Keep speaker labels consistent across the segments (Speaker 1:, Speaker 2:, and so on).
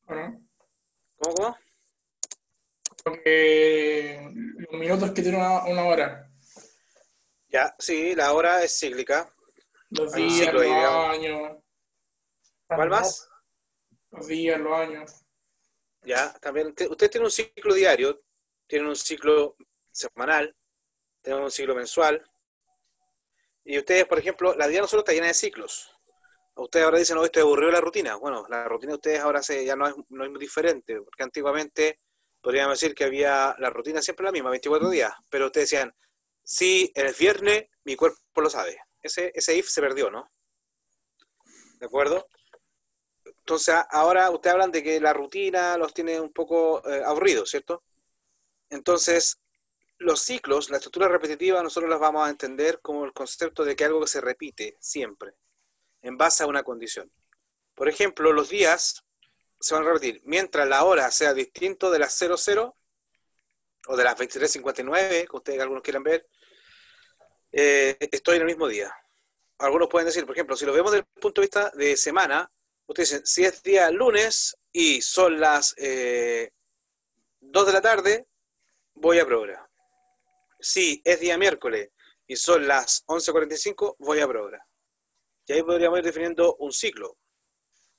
Speaker 1: ¿o no?
Speaker 2: ¿Cómo, cómo?
Speaker 1: Porque los minutos que tiene una hora,
Speaker 2: Ya, sí, la hora es cíclica.
Speaker 1: los
Speaker 2: Hay un
Speaker 1: días,
Speaker 2: ciclo
Speaker 1: los
Speaker 2: ahí, digamos.
Speaker 1: años,
Speaker 2: ¿Cuál más?
Speaker 1: los días, los años.
Speaker 2: Ya, también. Ustedes tienen un ciclo diario, tienen un ciclo semanal, tienen un ciclo mensual. Y ustedes, por ejemplo, la vida de nosotros está llena de ciclos. Ustedes ahora dicen, no, esto es aburrido la rutina. Bueno, la rutina de ustedes ahora ya no es muy diferente, porque antiguamente podríamos decir que había la rutina siempre la misma, 24 días, pero ustedes decían, sí, el viernes mi cuerpo lo sabe. Ese if se perdió, ¿no? ¿De acuerdo? Entonces ahora ustedes hablan de que la rutina los tiene un poco aburridos, ¿cierto? Entonces, los ciclos, la estructura repetitiva, nosotros las vamos a entender como el concepto de que algo que se repite siempre, en base a una condición. Por ejemplo, los días se van a repetir mientras la hora sea distinto de las 00 o de las 23:59, que ustedes algunos quieran ver, estoy en el mismo día. Algunos pueden decir, por ejemplo, si lo vemos desde el punto de vista de semana, ustedes dicen, si es día lunes y son las 2 de la tarde, voy a programa. Si es día miércoles y son las 11:45, voy a programa. Y ahí podríamos ir definiendo un ciclo.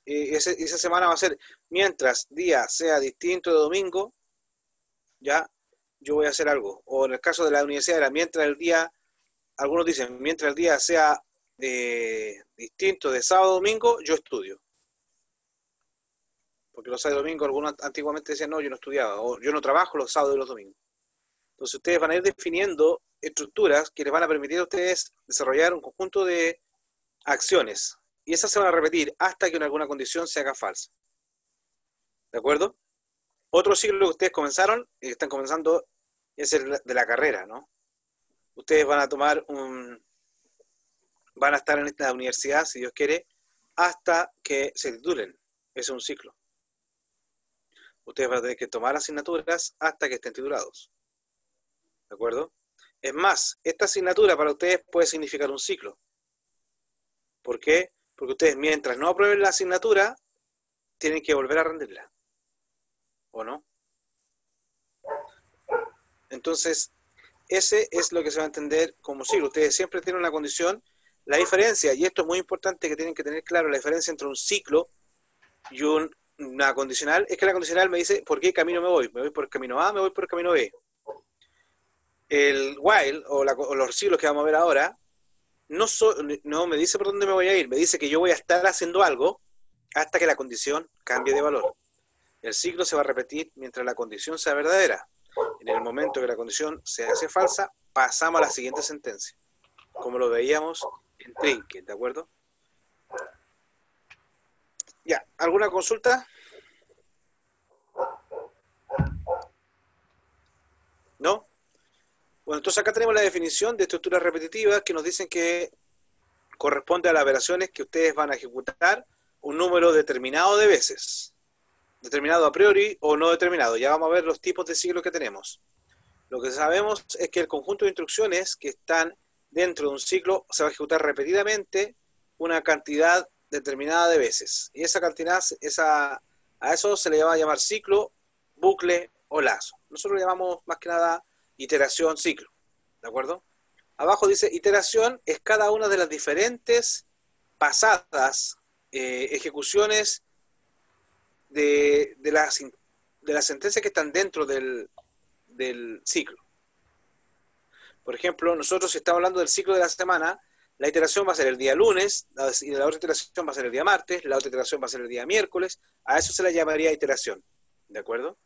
Speaker 2: Esa semana va a ser, mientras día sea distinto de domingo, ya yo voy a hacer algo. O en el caso de la universidad era mientras el día, algunos dicen, mientras el día sea distinto de sábado a domingo, yo estudio. Porque los sábados y domingos algunos antiguamente decían, no, yo no estudiaba, o yo no trabajo los sábados y los domingos. Entonces ustedes van a ir definiendo estructuras que les van a permitir a ustedes desarrollar un conjunto de acciones. Y esas se van a repetir hasta que en alguna condición se haga falsa. ¿De acuerdo? Otro ciclo que ustedes comenzaron, y están comenzando, es el de la carrera, ¿no? Ustedes van a van a estar en esta universidad, si Dios quiere, hasta que se titulen. Es un ciclo. Ustedes van a tener que tomar asignaturas hasta que estén titulados. ¿De acuerdo? Es más, esta asignatura para ustedes puede significar un ciclo. ¿Por qué? Porque ustedes, mientras no aprueben la asignatura, tienen que volver a rendirla. ¿O no? Entonces, ese es lo que se va a entender como ciclo. Ustedes siempre tienen una condición. La diferencia, y esto es muy importante que tienen que tener claro, la diferencia entre un ciclo y una condicional, es que la condicional me dice por qué camino me voy. Me voy por el camino A, me voy por el camino B. El while, o los ciclos que vamos a ver ahora, no me dice por dónde me voy a ir, me dice que yo voy a estar haciendo algo hasta que la condición cambie de valor. El ciclo se va a repetir mientras la condición sea verdadera. En el momento que la condición se hace falsa, pasamos a la siguiente sentencia, como lo veíamos en Trinket, ¿de acuerdo? Ya, ¿alguna consulta? ¿No? Bueno, entonces acá tenemos la definición de estructuras repetitivas que nos dicen que corresponde a las operaciones que ustedes van a ejecutar un número determinado de veces. Determinado a priori o no determinado. Ya vamos a ver los tipos de ciclos que tenemos. Lo que sabemos es que el conjunto de instrucciones que están dentro de un ciclo se va a ejecutar repetidamente una cantidad determinada de veces. Y esa cantidad, a eso se le va a llamar ciclo, bucle o lazo. Nosotros le llamamos más que nada iteración, ciclo. ¿De acuerdo? Abajo dice iteración es cada una de las diferentes pasadas ejecuciones de las sentencias que están dentro del ciclo. Por ejemplo, nosotros si estamos hablando del ciclo de la semana, la iteración va a ser el día lunes, y la otra iteración va a ser el día martes, la otra iteración va a ser el día miércoles, a eso se le llamaría iteración. ¿De acuerdo?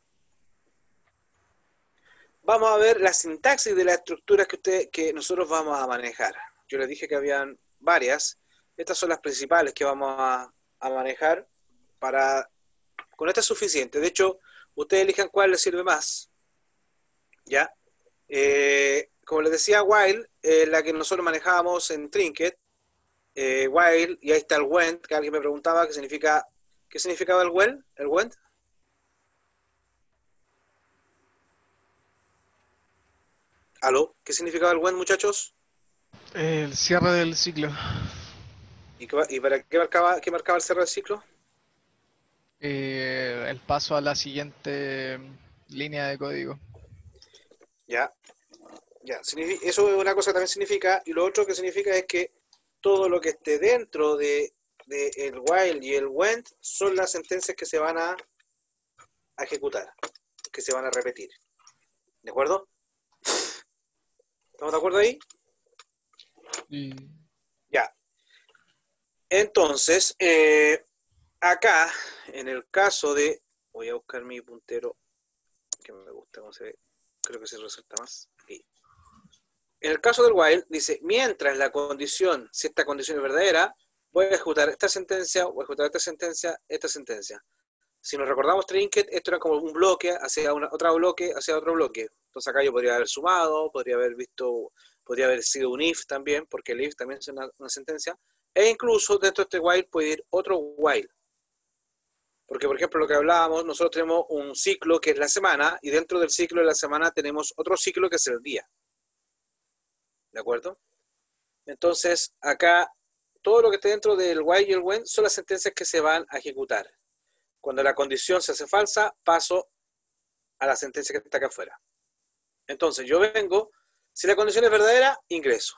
Speaker 2: Vamos a ver la sintaxis de las estructuras que nosotros vamos a manejar. Yo les dije que habían varias. Estas son las principales que vamos a manejar. Con esta es suficiente. De hecho, ustedes elijan cuál les sirve más. ¿Ya? Como les decía, while, la que nosotros manejábamos en Trinket, while, y ahí está el went, que alguien me preguntaba qué significaba el went. ¿Aló? ¿Qué significaba el went, muchachos?
Speaker 3: El cierre del ciclo.
Speaker 2: ¿Y para qué marcaba el cierre del ciclo?
Speaker 3: El paso a la siguiente línea de código.
Speaker 2: Ya, ya. Eso es una cosa que también significa, y lo otro que significa es que todo lo que esté dentro de el while y el went son las sentencias que se van a ejecutar, que se van a repetir. ¿De acuerdo? ¿Estamos de acuerdo ahí?
Speaker 3: Y
Speaker 2: Ya. Entonces, acá, en el caso de... Voy a buscar mi puntero, que me gusta cómo se ve. Creo que se resalta más. Aquí. En el caso del while, dice, mientras la condición, si esta condición es verdadera, voy a ejecutar esta sentencia, voy a ejecutar esta sentencia, esta sentencia. Si nos recordamos Trinket, esto era como un bloque hacia otro bloque, hacia otro bloque. Entonces acá yo podría haber sumado, podría haber sido un if también, porque el if también es una sentencia. E incluso dentro de este while puede ir otro while. Porque, por ejemplo, lo que hablábamos, nosotros tenemos un ciclo que es la semana, y dentro del ciclo de la semana tenemos otro ciclo que es el día. ¿De acuerdo? Entonces, acá, todo lo que esté dentro del while y el when son las sentencias que se van a ejecutar. Cuando la condición se hace falsa, paso a la sentencia que está acá afuera. Entonces, yo vengo, si la condición es verdadera, ingreso.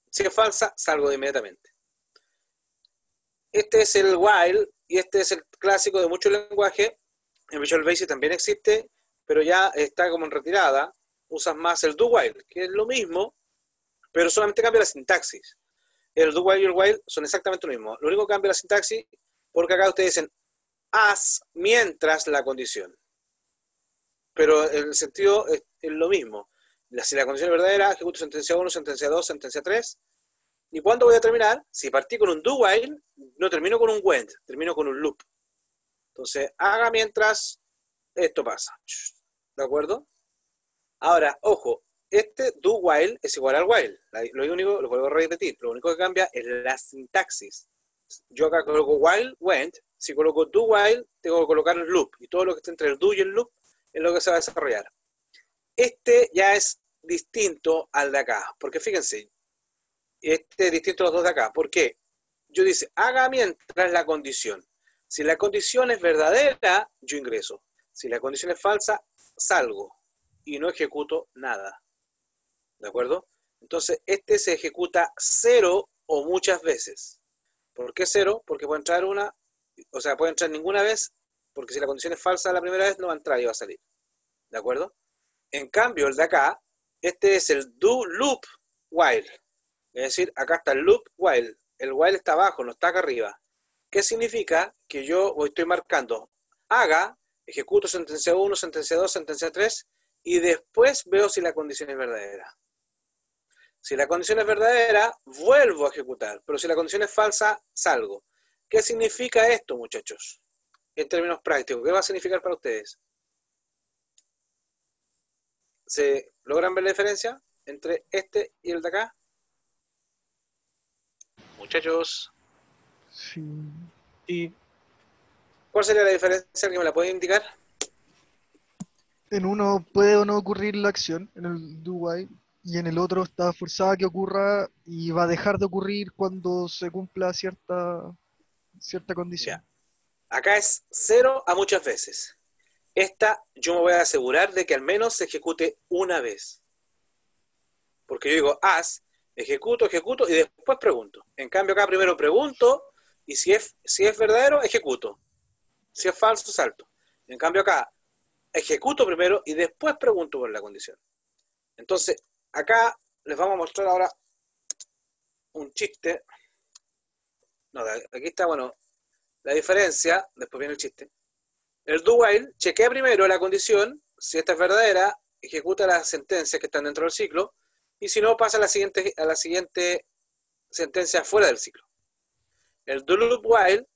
Speaker 2: Si es falsa, salgo inmediatamente. Este es el while, y este es el clásico de muchos lenguajes. En Visual Basic también existe, pero ya está como en retirada. Usas más el do while, que es lo mismo, pero solamente cambia la sintaxis. El do while y el while son exactamente lo mismo. Lo único que cambia la sintaxis, porque acá ustedes dicen as mientras la condición. Pero el sentido es lo mismo. Si la condición es verdadera, ejecuto sentencia 1, sentencia 2, sentencia 3. ¿Y cuándo voy a terminar? Si partí con un do while, no termino con un went, termino con un loop. Entonces, haga mientras esto pasa. ¿De acuerdo? Ahora, ojo, este do while es igual al while. Lo único, lo vuelvo a repetir, lo único que cambia es la sintaxis. Yo acá coloco while, went. Si coloco do while, tengo que colocar el loop. Y todo lo que está entre el do y el loop es lo que se va a desarrollar. Este ya es distinto al de acá. Porque fíjense, este es distinto a los dos de acá. ¿Por qué? Yo dice, haga mientras la condición. Si la condición es verdadera, yo ingreso. Si la condición es falsa, salgo. Y no ejecuto nada. ¿De acuerdo? Entonces, este se ejecuta 0 o muchas veces. ¿Por qué 0? Porque puede entrar puede entrar ninguna vez, porque si la condición es falsa la primera vez, no va a entrar y va a salir. ¿De acuerdo? En cambio, el de acá, este es el do loop while. Es decir, acá está el loop while. El while está abajo, no está acá arriba. ¿Qué significa? Que yo estoy marcando haga, ejecuto sentencia 1, sentencia 2, sentencia 3, y después veo si la condición es verdadera. Si la condición es verdadera, vuelvo a ejecutar, pero si la condición es falsa, salgo. ¿Qué significa esto, muchachos? En términos prácticos, ¿qué va a significar para ustedes? ¿Se logran ver la diferencia entre este y el de acá? Muchachos.
Speaker 3: sí.
Speaker 2: ¿Y cuál sería la diferencia? ¿Alguien me la puede indicar?
Speaker 3: En uno puede o no ocurrir la acción, en el do while, y en el otro está forzada a que ocurra y va a dejar de ocurrir cuando se cumpla cierta condición.
Speaker 2: Ya. Acá es 0 a muchas veces. Esta yo me voy a asegurar de que al menos se ejecute una vez. Porque yo digo as, ejecuto y después pregunto. En cambio acá primero pregunto y si es verdadero, ejecuto. Si es falso, salto. En cambio acá ejecuto primero y después pregunto por la condición. Entonces, acá les vamos a mostrar ahora un chiste. No, aquí está, bueno, la diferencia, después viene el chiste. El do while chequea primero la condición, si esta es verdadera, ejecuta las sentencias que están dentro del ciclo, y si no, pasa a la siguiente sentencia fuera del ciclo. El do loop while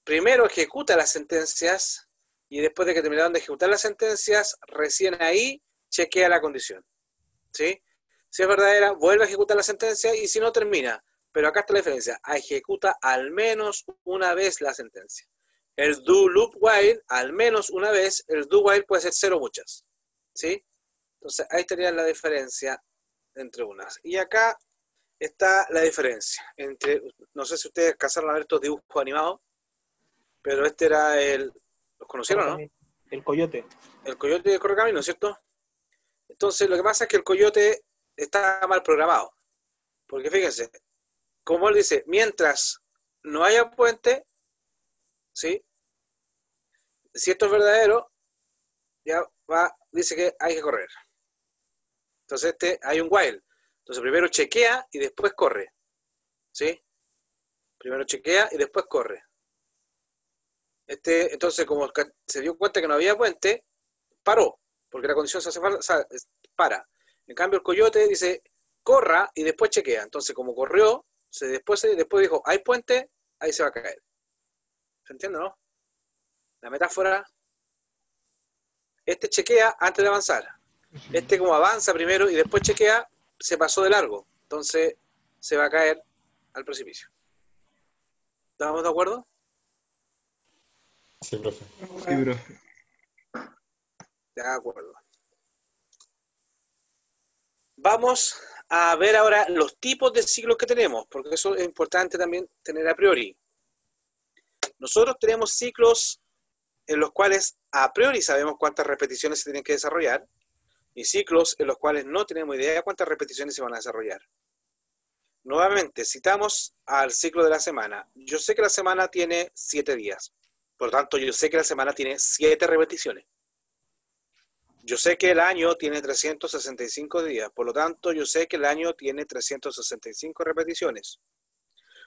Speaker 2: primero ejecuta las sentencias y después de que terminaron de ejecutar las sentencias, recién ahí chequea la condición. ¿Sí? Si es verdadera, vuelve a ejecutar la sentencia y si no, termina. Pero acá está la diferencia. Ejecuta al menos una vez la sentencia. El do loop while, al menos una vez. El do while puede ser 0 muchas. ¿Sí? Entonces, ahí estaría la diferencia entre unas. Y acá está la diferencia entre, no sé si ustedes alcanzaron a ver estos dibujos animados. Pero este era el... ¿Los conocieron, no?
Speaker 4: El coyote.
Speaker 2: El coyote de Correcamino, ¿cierto? Entonces, lo que pasa es que el coyote está mal programado. Porque fíjense, como él dice, mientras no haya puente, ¿sí? Si esto es verdadero, ya va, dice que hay que correr. Entonces, hay un while. Entonces, primero chequea y después corre. ¿Sí? Primero chequea y después corre. Entonces, como se dio cuenta que no había puente, paró, porque la condición se hace falta, para. En cambio, el coyote dice, corra y después chequea. Entonces, como corrió, después dijo, hay puente, ahí se va a caer. ¿Se entiende, no? La metáfora, chequea antes de avanzar. Como avanza primero y después chequea, se pasó de largo. Entonces, se va a caer al precipicio. ¿Estamos de acuerdo?
Speaker 5: Sí, profe.
Speaker 3: Sí, profe.
Speaker 2: De acuerdo. Vamos a ver ahora los tipos de ciclos que tenemos, porque eso es importante también tener a priori. Nosotros tenemos ciclos en los cuales a priori sabemos cuántas repeticiones se tienen que desarrollar y ciclos en los cuales no tenemos idea de cuántas repeticiones se van a desarrollar. Nuevamente, citamos al ciclo de la semana. Yo sé que la semana tiene 7 días. Por lo tanto, yo sé que la semana tiene 7 repeticiones. Yo sé que el año tiene 365 días. Por lo tanto, yo sé que el año tiene 365 repeticiones.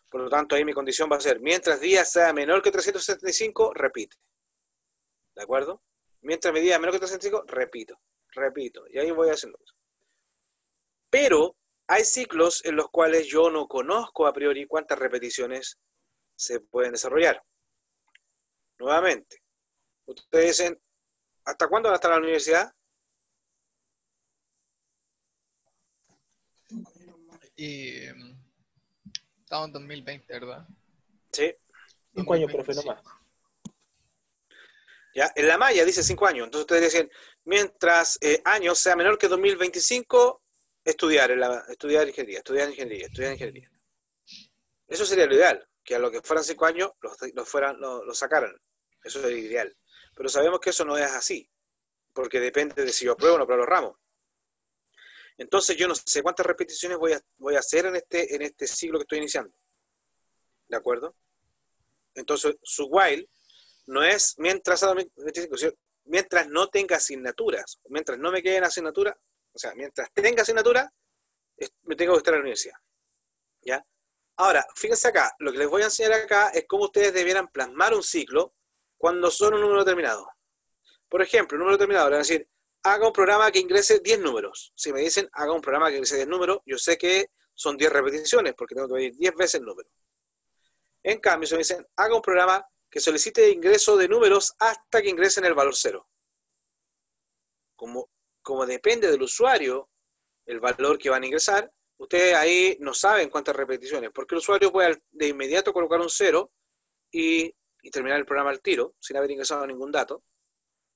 Speaker 2: Por lo tanto, ahí mi condición va a ser, mientras día sea menor que 365, repite. ¿De acuerdo? Mientras mi día es menor que 365, repito. Y ahí voy haciendo eso. Pero hay ciclos en los cuales yo no conozco a priori cuántas repeticiones se pueden desarrollar. Nuevamente, ustedes dicen, ¿hasta cuándo van a estar en la universidad?
Speaker 6: Y estamos en 2020, ¿verdad?
Speaker 2: Sí.
Speaker 4: 5 años, profe, nomás.
Speaker 2: Ya, en la malla dice 5 años. Entonces ustedes dicen, mientras años sea menor que 2025, estudiar ingeniería. Eso sería lo ideal, que a lo que fueran 5 años los sacaran. Eso sería ideal. Pero sabemos que eso no es así, porque depende de si yo apruebo o no apruebo los ramos. Entonces yo no sé cuántas repeticiones voy a hacer en este ciclo que estoy iniciando. ¿De acuerdo? Entonces su while no es mientras no tenga asignaturas, mientras no me queden asignaturas, o sea, mientras tenga asignatura, me tengo que estar en la universidad. ¿Ya? Ahora, fíjense acá, lo que les voy a enseñar acá es cómo ustedes debieran plasmar un ciclo cuando son un número determinado. Por ejemplo, un número determinado, le van a decir, haga un programa que ingrese 10 números. Si me dicen, haga un programa que ingrese 10 números, yo sé que son 10 repeticiones, porque tengo que pedir 10 veces el número. En cambio, si me dicen, haga un programa que solicite ingreso de números hasta que ingresen el valor 0. Como depende del usuario el valor que van a ingresar, ustedes ahí no saben cuántas repeticiones, porque el usuario puede de inmediato colocar un 0 y terminar el programa al tiro, sin haber ingresado ningún dato,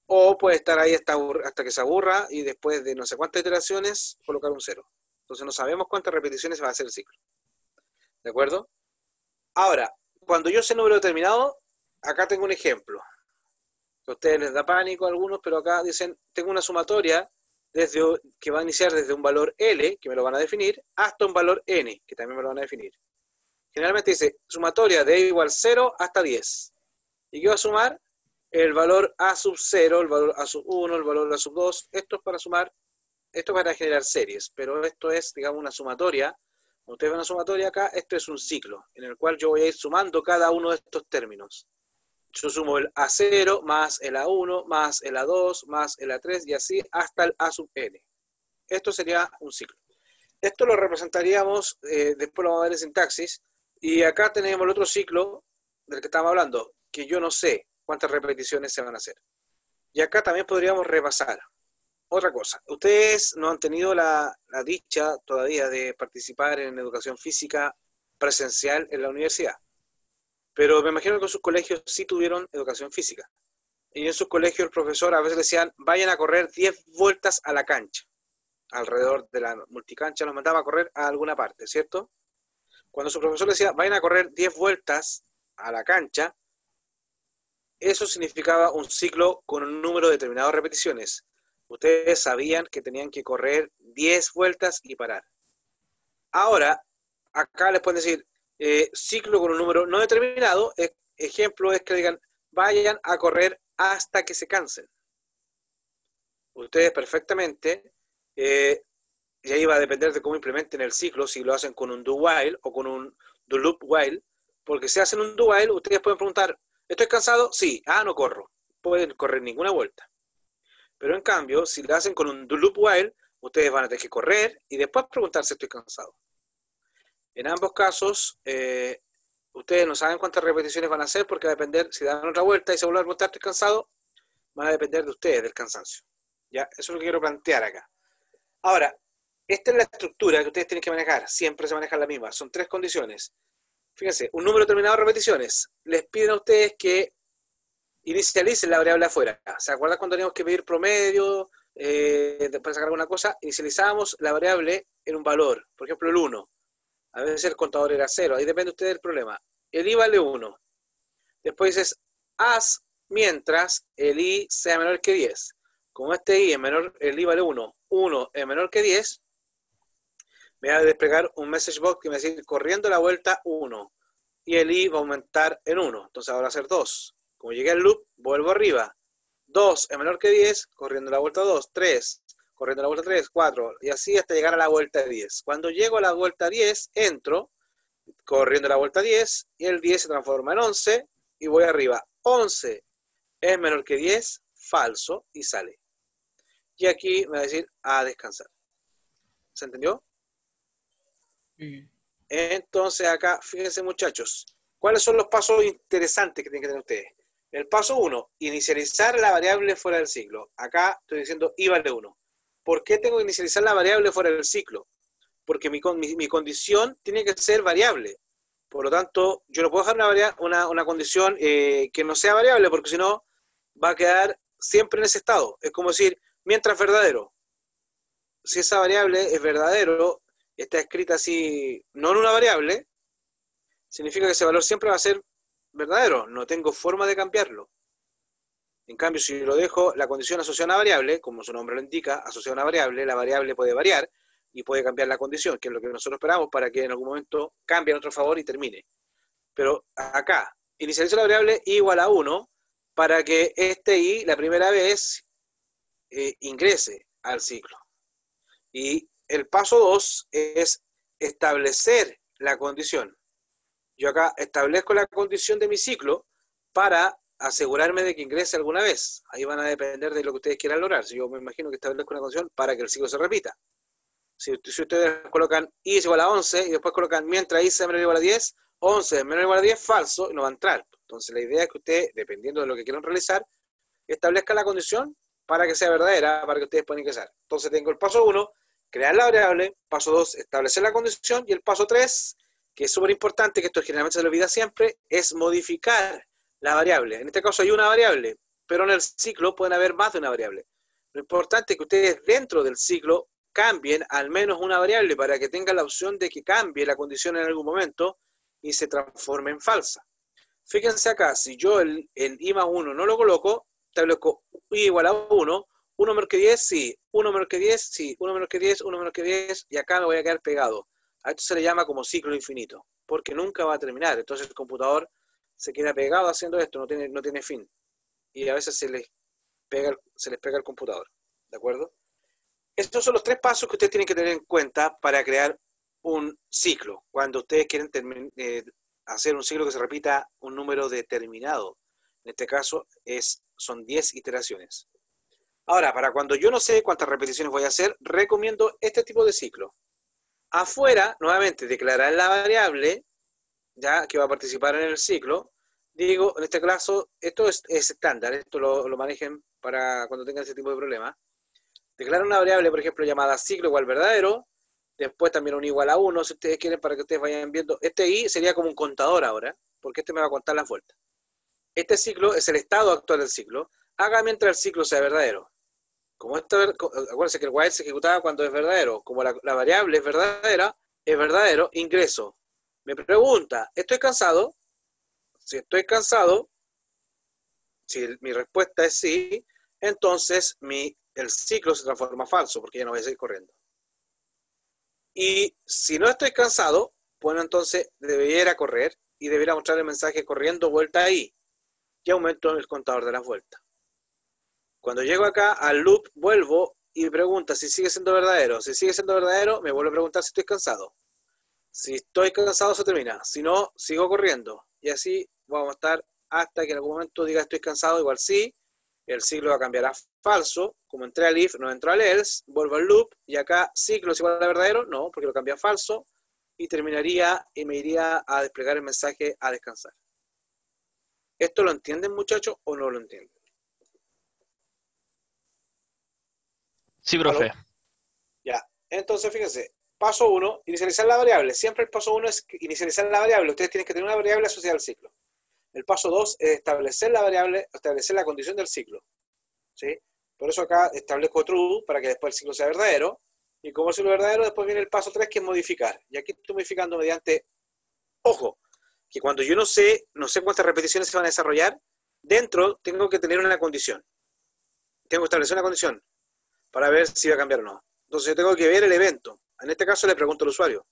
Speaker 2: o puede estar ahí hasta que se aburra y después de no sé cuántas iteraciones colocar un 0. Entonces no sabemos cuántas repeticiones va a hacer el ciclo. ¿De acuerdo? Ahora, cuando yo sé número determinado, acá tengo un ejemplo. A ustedes les da pánico a algunos, pero acá dicen, tengo una sumatoria que va a iniciar desde un valor L, que me lo van a definir, hasta un valor N, que también me lo van a definir. Generalmente dice, sumatoria de igual 0 hasta 10. ¿Y qué va a sumar? El valor A sub 0, el valor A sub 1, el valor A sub 2. Esto es para sumar, esto es para generar series, pero esto es, digamos, una sumatoria. Cuando ustedes ven una sumatoria acá, esto es un ciclo, en el cual yo voy a ir sumando cada uno de estos términos. Yo sumo el A0 más el A1 más el A2 más el A3 y así hasta el A sub n. Esto sería un ciclo. Esto lo representaríamos, después lo vamos a ver en sintaxis, y acá tenemos el otro ciclo del que estamos hablando, que yo no sé cuántas repeticiones se van a hacer. Y acá también podríamos repasar. Otra cosa, ustedes no han tenido la dicha todavía de participar en educación física presencial en la universidad. Pero me imagino que en sus colegios sí tuvieron educación física. Y en sus colegios el profesor a veces decían, vayan a correr 10 vueltas a la cancha. Alrededor de la multicancha los mandaba a correr a alguna parte, ¿cierto? Cuando su profesor decía, vayan a correr 10 vueltas a la cancha, eso significaba un ciclo con un número determinado de repeticiones. Ustedes sabían que tenían que correr 10 vueltas y parar. Ahora, acá les pueden decir, ciclo con un número no determinado, ejemplo es que digan, vayan a correr hasta que se cansen. Ustedes perfectamente, y ahí va a depender de cómo implementen el ciclo, si lo hacen con un do while o con un do loop while, porque si hacen un do while, ustedes pueden preguntar, ¿estoy cansado? Sí. Ah, no corro. Pueden correr ninguna vuelta. Pero en cambio, si lo hacen con un do loop while, ustedes van a tener que correr y después preguntar si estoy cansado. En ambos casos, ustedes no saben cuántas repeticiones van a hacer porque va a depender, si dan otra vuelta y se vuelven a preguntar estoy cansado, van a depender de ustedes, del cansancio. ¿Ya? Eso es lo que quiero plantear acá. Ahora, esta es la estructura que ustedes tienen que manejar. Siempre se maneja la misma. Son 3 condiciones. Fíjense, un número determinado de repeticiones. Les piden a ustedes que inicialicen la variable afuera. ¿Se acuerdan cuando teníamos que pedir promedio para sacar alguna cosa? Inicializábamos la variable en un valor. Por ejemplo, el 1. A veces el contador era 0. Ahí depende usted del problema. El i vale 1. Después dices, haz mientras el i sea menor que 10. Como este i es menor, el i vale 1. 1 es menor que 10. Me va a desplegar un message box que me va a decir corriendo la vuelta 1. Y el i va a aumentar en 1. Entonces ahora va a ser 2. Como llegué al loop, vuelvo arriba. 2 es menor que 10, corriendo la vuelta 2. 3, corriendo la vuelta 3. 4. Y así hasta llegar a la vuelta 10. Cuando llego a la vuelta 10, entro, corriendo la vuelta 10. Y el 10 se transforma en 11. Y voy arriba. 11 es menor que 10, falso, y sale. Y aquí me va a decir a descansar. ¿Se entendió? Entonces acá, fíjense muchachos, ¿cuáles son los pasos interesantes que tienen que tener ustedes? El paso 1, inicializar la variable fuera del ciclo. Acá estoy diciendo i vale 1. ¿Por qué tengo que inicializar la variable fuera del ciclo? Porque mi condición tiene que ser variable. Por lo tanto, yo no puedo dejar una condición que no sea variable, porque si no, va a quedar siempre en ese estado. Es como decir, mientras verdadero. Si esa variable es verdadero, está escrita así, no en una variable, significa que ese valor siempre va a ser verdadero. No tengo forma de cambiarlo. En cambio, si lo dejo la condición asociada a una variable, como su nombre lo indica, asociada a una variable, la variable puede variar y puede cambiar la condición, que es lo que nosotros esperamos para que en algún momento cambie a nuestro favor y termine. Pero acá, inicializo la variable i igual a 1 para que este i, la primera vez, ingrese al ciclo. Y el paso 2 es establecer la condición. Yo acá establezco la condición de mi ciclo para asegurarme de que ingrese alguna vez. Ahí van a depender de lo que ustedes quieran lograr. Si yo me imagino que establezco una condición para que el ciclo se repita. Si ustedes colocan i es igual a 11 y después colocan mientras i sea menor o igual a 10, 11 es menor o igual a 10, falso, y no va a entrar. Entonces la idea es que ustedes, dependiendo de lo que quieran realizar, establezcan la condición para que sea verdadera, para que ustedes puedan ingresar. Entonces tengo el paso 1, crear la variable, paso 2, establecer la condición, y el paso 3, que es súper importante, que esto generalmente se le olvida siempre, es modificar la variable. En este caso hay una variable, pero en el ciclo pueden haber más de una variable. Lo importante es que ustedes dentro del ciclo cambien al menos una variable para que tengan la opción de que cambie la condición en algún momento y se transforme en falsa. Fíjense acá, si yo el i más 1 no lo coloco, establezco i igual a 1, 1 menor que 10, sí, 1 menor que 10, sí, 1 menor que 10, 1 menor que 10, y acá me voy a quedar pegado. A esto se le llama como ciclo infinito, porque nunca va a terminar. Entonces el computador se queda pegado haciendo esto, no tiene fin. Y a veces se les pega el computador, ¿de acuerdo? Estos son los 3 pasos que ustedes tienen que tener en cuenta para crear un ciclo. Cuando ustedes quieren hacer un ciclo que se repita un número determinado. En este caso son 10 iteraciones. Ahora, para cuando yo no sé cuántas repeticiones voy a hacer, recomiendo este tipo de ciclo. Afuera, nuevamente, declarar la variable, ya que va a participar en el ciclo. Digo, en este caso, esto es estándar, esto lo manejen para cuando tengan ese tipo de problemas. Declarar una variable, por ejemplo, llamada ciclo igual verdadero, después también un igual a 1, si ustedes quieren, para que ustedes vayan viendo. Este i sería como un contador ahora, porque este me va a contar las vueltas. Este ciclo es el estado actual del ciclo. Haga mientras el ciclo sea verdadero. Como acuérdense que el while se ejecutaba cuando es verdadero. Como la variable es verdadero, ingreso. Me pregunta, ¿estoy cansado? Si estoy cansado, Si mi respuesta es sí, entonces el ciclo se transforma a falso, porque ya no voy a seguir corriendo. Y si no estoy cansado, bueno, entonces debería correr y debería mostrar el mensaje corriendo vuelta ahí. Y aumento el contador de las vueltas. Cuando llego acá al loop, vuelvo y pregunta si sigue siendo verdadero. Si sigue siendo verdadero, me vuelvo a preguntar si estoy cansado. Si estoy cansado, se termina. Si no, sigo corriendo. Y así vamos a estar hasta que en algún momento diga estoy cansado, igual sí. El ciclo va a cambiar a falso. Como entré al if, no entro al else. Vuelvo al loop. Y acá ciclo es igual a verdadero. No, porque lo cambia a falso. Y terminaría y me iría a desplegar el mensaje a descansar. ¿Esto lo entienden, muchachos, o no lo entienden?
Speaker 5: Sí, profe.
Speaker 2: Ya. Entonces, fíjense. Paso 1, inicializar la variable. Siempre el paso 1 es inicializar la variable. Ustedes tienen que tener una variable asociada al ciclo. El paso 2 es establecer la variable, establecer la condición del ciclo. ¿Sí? Por eso acá establezco true para que después el ciclo sea verdadero. Y como el ciclo es verdadero, después viene el paso 3 que es modificar. Y aquí estoy modificando mediante, ojo, que cuando yo no sé cuántas repeticiones se van a desarrollar, dentro tengo que tener una condición. Tengo que establecer una condición para ver si va a cambiar o no. Entonces yo tengo que ver el evento. En este caso le pregunto al usuario.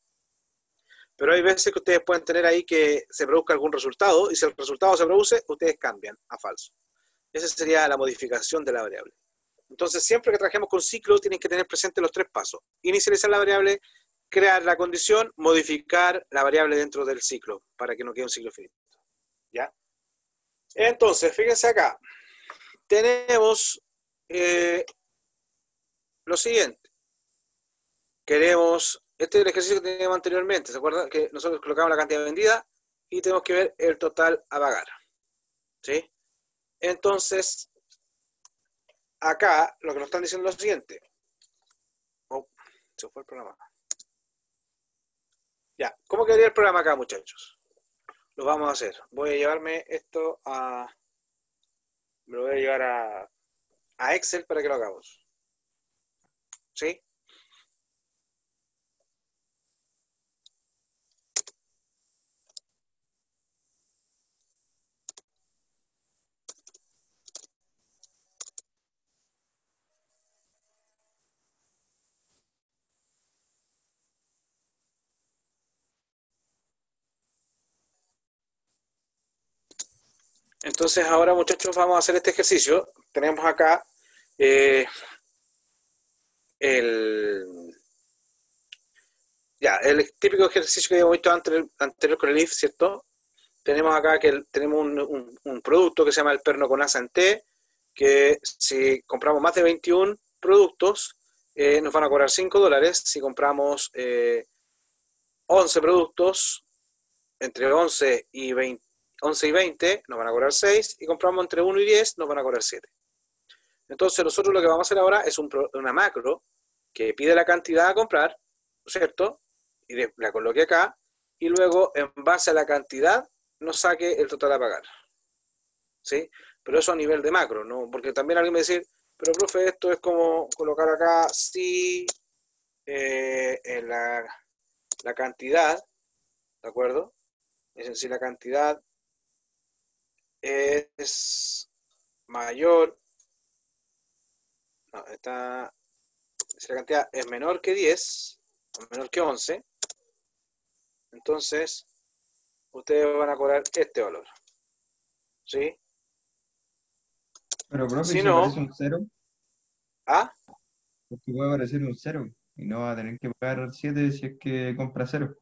Speaker 2: Pero hay veces que ustedes pueden tener ahí que se produzca algún resultado, y si el resultado se produce, ustedes cambian a falso. Esa sería la modificación de la variable. Entonces, siempre que trabajemos con ciclo, tienen que tener presentes los 3 pasos. Inicializar la variable, crear la condición, modificar la variable dentro del ciclo, para que no quede un ciclo finito. ¿Ya? Entonces, fíjense acá. Tenemos lo siguiente. Queremos, este es el ejercicio que teníamos anteriormente, ¿se acuerdan? Que nosotros colocamos la cantidad vendida y tenemos que ver el total a pagar. ¿Sí? Entonces, acá lo que nos están diciendo es lo siguiente. Oh, se fue el programa. Ya, ¿cómo quedaría el programa acá, muchachos? Lo vamos a hacer. Voy a llevarme esto a... Me lo voy a llevar a Excel para que lo hagamos. ¿Sí? Entonces ahora, muchachos, vamos a hacer este ejercicio. Tenemos acá el típico ejercicio que habíamos visto anterior con el if, ¿cierto? Tenemos acá que tenemos un producto que se llama el perno con asa en T, que si compramos más de 21 productos, nos van a cobrar $5. Si compramos 11 productos, entre 11 y 20, nos van a cobrar 6, y compramos entre 1 y 10, nos van a cobrar 7. Entonces nosotros lo que vamos a hacer ahora es una macro que pide la cantidad a comprar, ¿no es cierto? Y la coloque acá, y luego en base a la cantidad nos saque el total a pagar. ¿Sí? Pero eso a nivel de macro, ¿no? Porque también alguien me dice, pero profe, esto es como colocar acá si en la cantidad, ¿de acuerdo? Es decir, si la cantidad es mayor, no, si la cantidad es menor que 10, o menor que 11, entonces ustedes van a cobrar este valor. ¿Sí?
Speaker 7: Pero, profe,
Speaker 2: Si
Speaker 7: si
Speaker 2: no,
Speaker 7: aparece un 0,
Speaker 2: ¿ah?
Speaker 7: porque puede aparecer un 0 y no va a tener que pagar 7 si es que compra 0.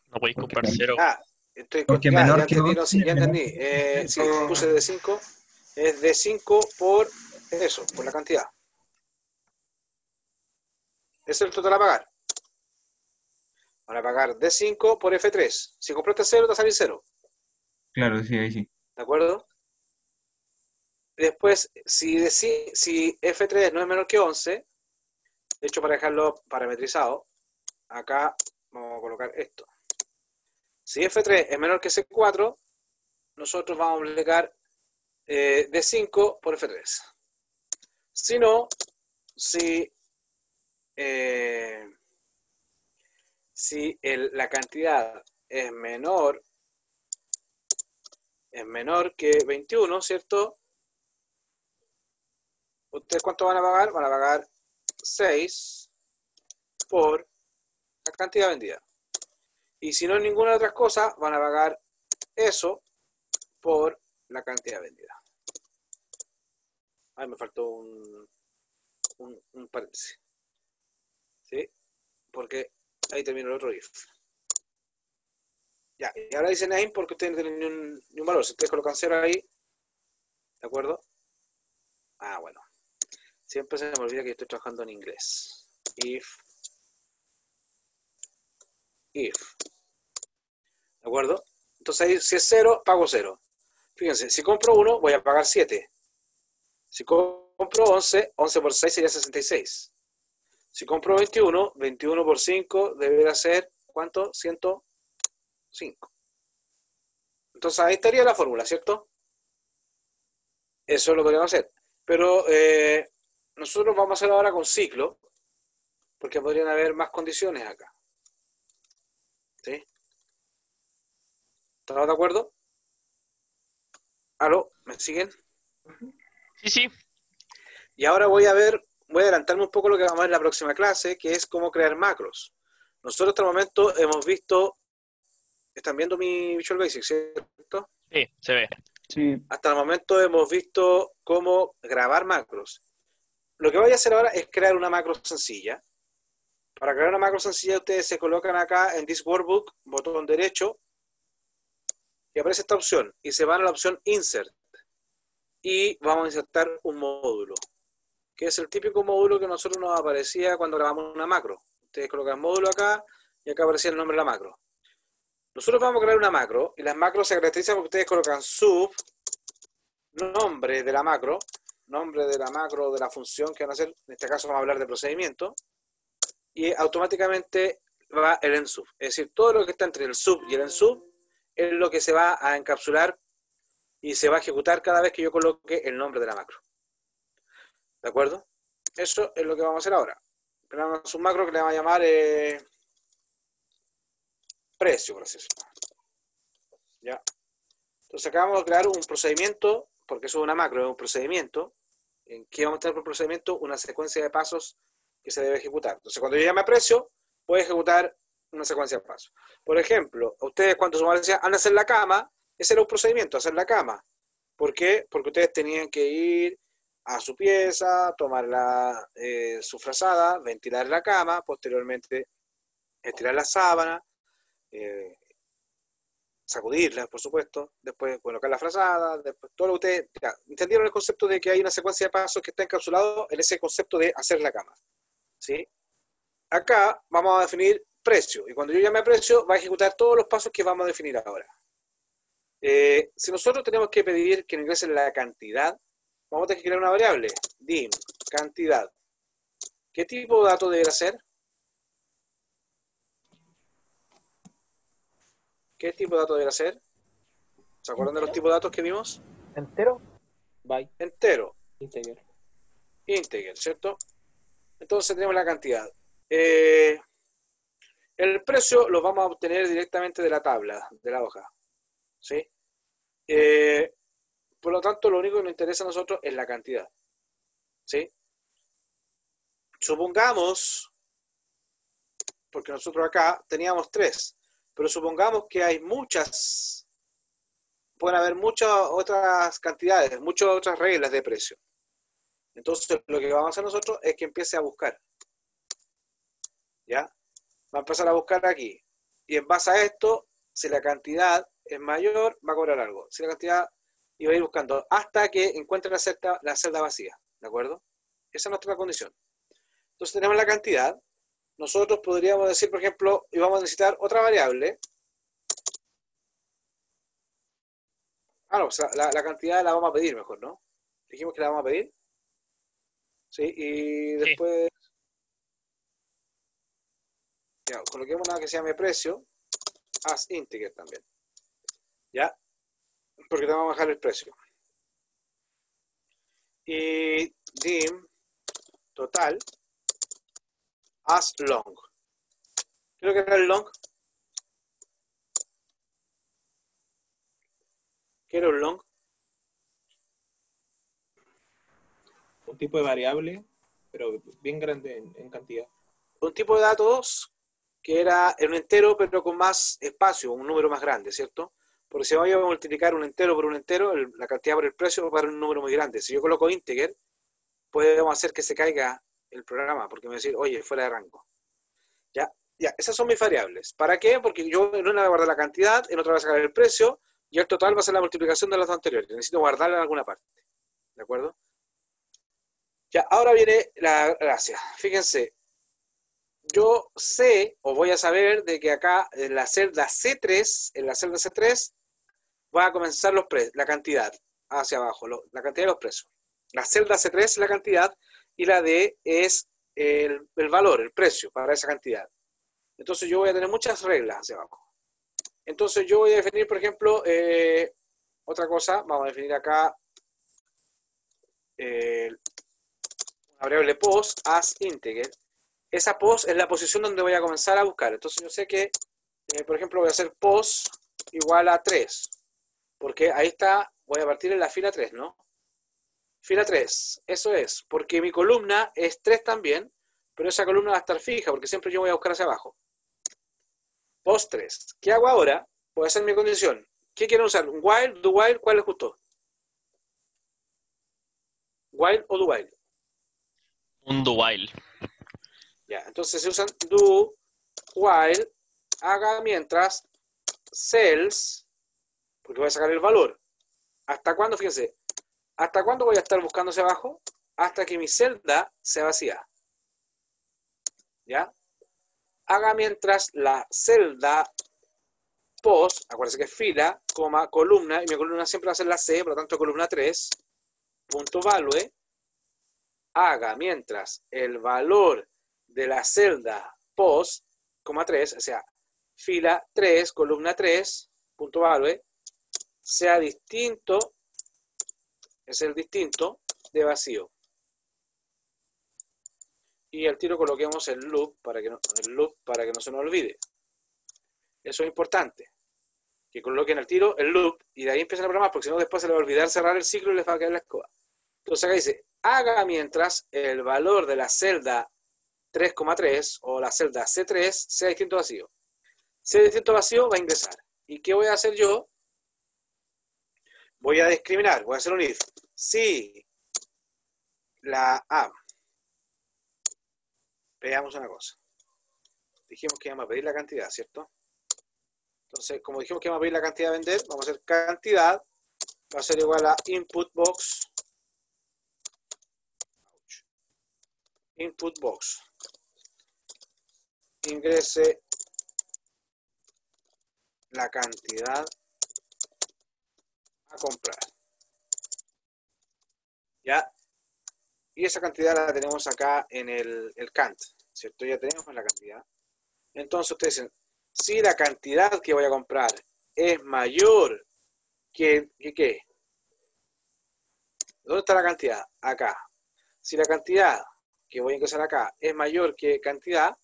Speaker 5: No podéis
Speaker 7: Porque,
Speaker 5: comprar cero.
Speaker 7: porque
Speaker 2: Ya
Speaker 7: menor que
Speaker 2: entendí, no,
Speaker 7: 11
Speaker 2: sí, ya
Speaker 7: es menor
Speaker 2: entendí.
Speaker 7: que
Speaker 2: Sí, puse de 5, es de 5 por eso, por la cantidad. Ese es el total a pagar. Van a pagar D5 por F3. Si compraste 0, te va a salir 0.
Speaker 7: Claro, sí, ahí sí.
Speaker 2: ¿De acuerdo? Después, si F3 no es menor que 11, de hecho, para dejarlo parametrizado, acá vamos a colocar esto. Si F3 es menor que C4, nosotros vamos a multiplicar D5 por F3. Si no, si la cantidad es menor es menor que 21, ¿cierto? ¿Ustedes cuánto van a pagar? Van a pagar 6 por la cantidad vendida. Y si no es ninguna de otras cosas, van a pagar eso por la cantidad vendida. Ay, me faltó un paréntesis. ¿Sí? Porque ahí termina el otro if. Ya, y ahora dice name porque ustedes no tienen ni un valor. Si ustedes colocan 0 ahí, ¿de acuerdo? Ah, bueno. Siempre se me olvida que estoy trabajando en inglés. If. ¿De acuerdo? Entonces ahí, si es 0, pago 0. Fíjense, si compro 1, voy a pagar 7. Si compro 11, 11 por 6 sería 66. Si compro 21, 21 por 5 debería ser, ¿cuánto? 105. Entonces ahí estaría la fórmula, ¿cierto? Eso es lo que podríamos hacer. Pero nosotros vamos a hacer ahora con ciclo, porque podrían haber más condiciones acá. ¿Sí? ¿Estamos de acuerdo? ¿Aló? ¿Me siguen?
Speaker 5: Sí, sí.
Speaker 2: Y ahora voy a adelantarme un poco lo que vamos a ver en la próxima clase, que es cómo crear macros. Nosotros hasta el momento hemos visto, están viendo mi Visual Basic, ¿cierto?
Speaker 5: Sí, se ve.
Speaker 7: Sí,
Speaker 2: Hasta el momento hemos visto cómo grabar macros. Lo que voy a hacer ahora es crear una macro sencilla. Para crear una macro sencilla, ustedes se colocan acá en This Workbook, botón derecho, y aparece esta opción, y se van a la opción Insert. Y vamos a insertar un módulo, que es el típico módulo que a nosotros nos aparecía cuando grabamos una macro. Ustedes colocan módulo acá, y acá aparecía el nombre de la macro. Nosotros vamos a crear una macro, y las macros se caracterizan porque ustedes colocan sub, nombre de la macro de la función que van a hacer, en este caso vamos a hablar de procedimiento, y automáticamente va el ensub. Es decir, todo lo que está entre el sub y el ensub es lo que se va a encapsular y se va a ejecutar cada vez que yo coloque el nombre de la macro. ¿De acuerdo? Eso es lo que vamos a hacer ahora. Tenemos un macro que le vamos a llamar precio, por así decirlo. ¿Ya? Entonces acá vamos a crear un procedimiento, porque eso es una macro, es un procedimiento. ¿En qué vamos a tener por procedimiento? Una secuencia de pasos que se debe ejecutar. Entonces cuando yo llame a precio, voy a ejecutar una secuencia de pasos. Por ejemplo, ustedes cuando su madre decía, van a hacer la cama, ese era un procedimiento, hacer la cama. ¿Por qué? Porque ustedes tenían que ir a su pieza, tomar su frazada, ventilar la cama, posteriormente estirar la sábana, sacudirla, por supuesto, después colocar la frazada, después todo lo que ustedes ya, entendieron el concepto de que hay una secuencia de pasos que está encapsulado en ese concepto de hacer la cama. ¿Sí? Acá vamos a definir precio, y cuando yo llame a precio va a ejecutar todos los pasos que vamos a definir ahora. Si nosotros tenemos que pedir que nos ingresen la cantidad, vamos a tener que crear una variable, dim, cantidad. ¿Qué tipo de dato deberá ser? ¿Qué tipo de dato deberá ser? ¿Se acuerdan de los tipos de datos que vimos?
Speaker 4: ¿Entero? Byte.
Speaker 2: Entero,
Speaker 4: Integer.
Speaker 2: integer, ¿cierto? Entonces tenemos la cantidad. El precio lo vamos a obtener directamente de la tabla, de la hoja. ¿Sí? Por lo tanto, lo único que nos interesa a nosotros es la cantidad. ¿Sí? Supongamos, porque nosotros acá teníamos 3, pero supongamos que hay pueden haber muchas otras cantidades, muchas otras reglas de precio. Entonces, lo que vamos a hacer nosotros es que empiece a buscar. ¿Ya? Va a empezar a buscar aquí. Y en base a esto, si la cantidad es mayor, va a cobrar algo. Si la cantidad, y va a ir buscando hasta que encuentre la celda vacía. ¿De acuerdo? Esa es nuestra condición. Entonces tenemos la cantidad. Nosotros podríamos decir, por ejemplo, y vamos a necesitar otra variable. No, o sea, la cantidad la vamos a pedir mejor, ¿no? Dijimos que la vamos a pedir. Sí, y después... Ya, coloquemos una que se llame precio, as integer también. ¿Ya? Porque te vamos a bajar el precio. Y dim total as long. Creo que era el long. ¿Qué era un long?
Speaker 4: Un tipo de variable, pero bien grande en cantidad.
Speaker 2: Un tipo de datos que era en un entero, pero con más espacio, un número más grande, ¿cierto? Porque si voy a multiplicar un entero por un entero, la cantidad por el precio va a dar un número muy grande. Si yo coloco integer, podemos hacer que se caiga el programa, porque me va a decir, oye, fuera de rango. Ya, ya, esas son mis variables. ¿Para qué? Porque yo en una voy a guardar la cantidad, en otra voy a sacar el precio, y el total va a ser la multiplicación de las dos anteriores. Necesito guardarla en alguna parte. ¿De acuerdo? Ya, ahora viene la gracia. Fíjense, yo sé, o voy a saber, de que acá en la celda C3, va a comenzar la cantidad hacia abajo, la cantidad de los precios. La celda C3 es la cantidad y la D es el valor, el precio para esa cantidad. Entonces yo voy a tener muchas reglas hacia abajo. Entonces yo voy a definir, por ejemplo, otra cosa. Vamos a definir acá una variable post as integer. Esa post es la posición donde voy a comenzar a buscar. Entonces yo sé que, por ejemplo, voy a hacer post igual a 3. Porque ahí está, voy a partir en la fila 3, ¿no? Fila 3, eso es. Porque mi columna es 3 también, pero esa columna va a estar fija, porque siempre yo voy a buscar hacia abajo. Post 3. ¿Qué hago ahora? Voy a hacer mi condición. ¿Qué quieren usar? ¿Un while? ¿Do while? ¿Cuál les gustó? ¿While o do while?
Speaker 5: Un do while.
Speaker 2: Ya, entonces se usan do while, haga mientras, cells, porque voy a sacar el valor. ¿Hasta cuándo? Fíjense. ¿Hasta cuándo voy a estar buscando hacia abajo? Hasta que mi celda sea vacía. ¿Ya? Haga mientras la celda post, acuérdense que es fila, coma, columna, y mi columna siempre va a ser la C, por lo tanto columna 3, punto value, haga mientras el valor de la celda post, coma 3, o sea, fila 3, columna 3, punto value, sea distinto, es el distinto de vacío. Y al tiro coloquemos el loop para que no se nos olvide. Eso es importante. Que coloquen al tiro el loop y de ahí empiezan a programar, porque si no después se les va a olvidar cerrar el ciclo y les va a caer la escoba. Entonces acá dice, haga mientras el valor de la celda 3,3 o la celda C3 sea distinto a vacío. Sea distinto a vacío va a ingresar. ¿Y qué voy a hacer yo? Voy a discriminar, voy a hacer un if. Si la A, veamos una cosa. Dijimos que íbamos a pedir la cantidad, ¿cierto? Entonces, como dijimos que íbamos a pedir la cantidad de vender, vamos a hacer cantidad, va a ser igual a input box, ingrese la cantidad a comprar. ¿Ya? Y esa cantidad la tenemos acá en el Kant, ¿cierto? Ya tenemos la cantidad. Entonces ustedes dicen, si la cantidad que voy a comprar es mayor que ¿qué? ¿Dónde está la cantidad? Acá. Si la cantidad que voy a ingresar acá es mayor que cantidad,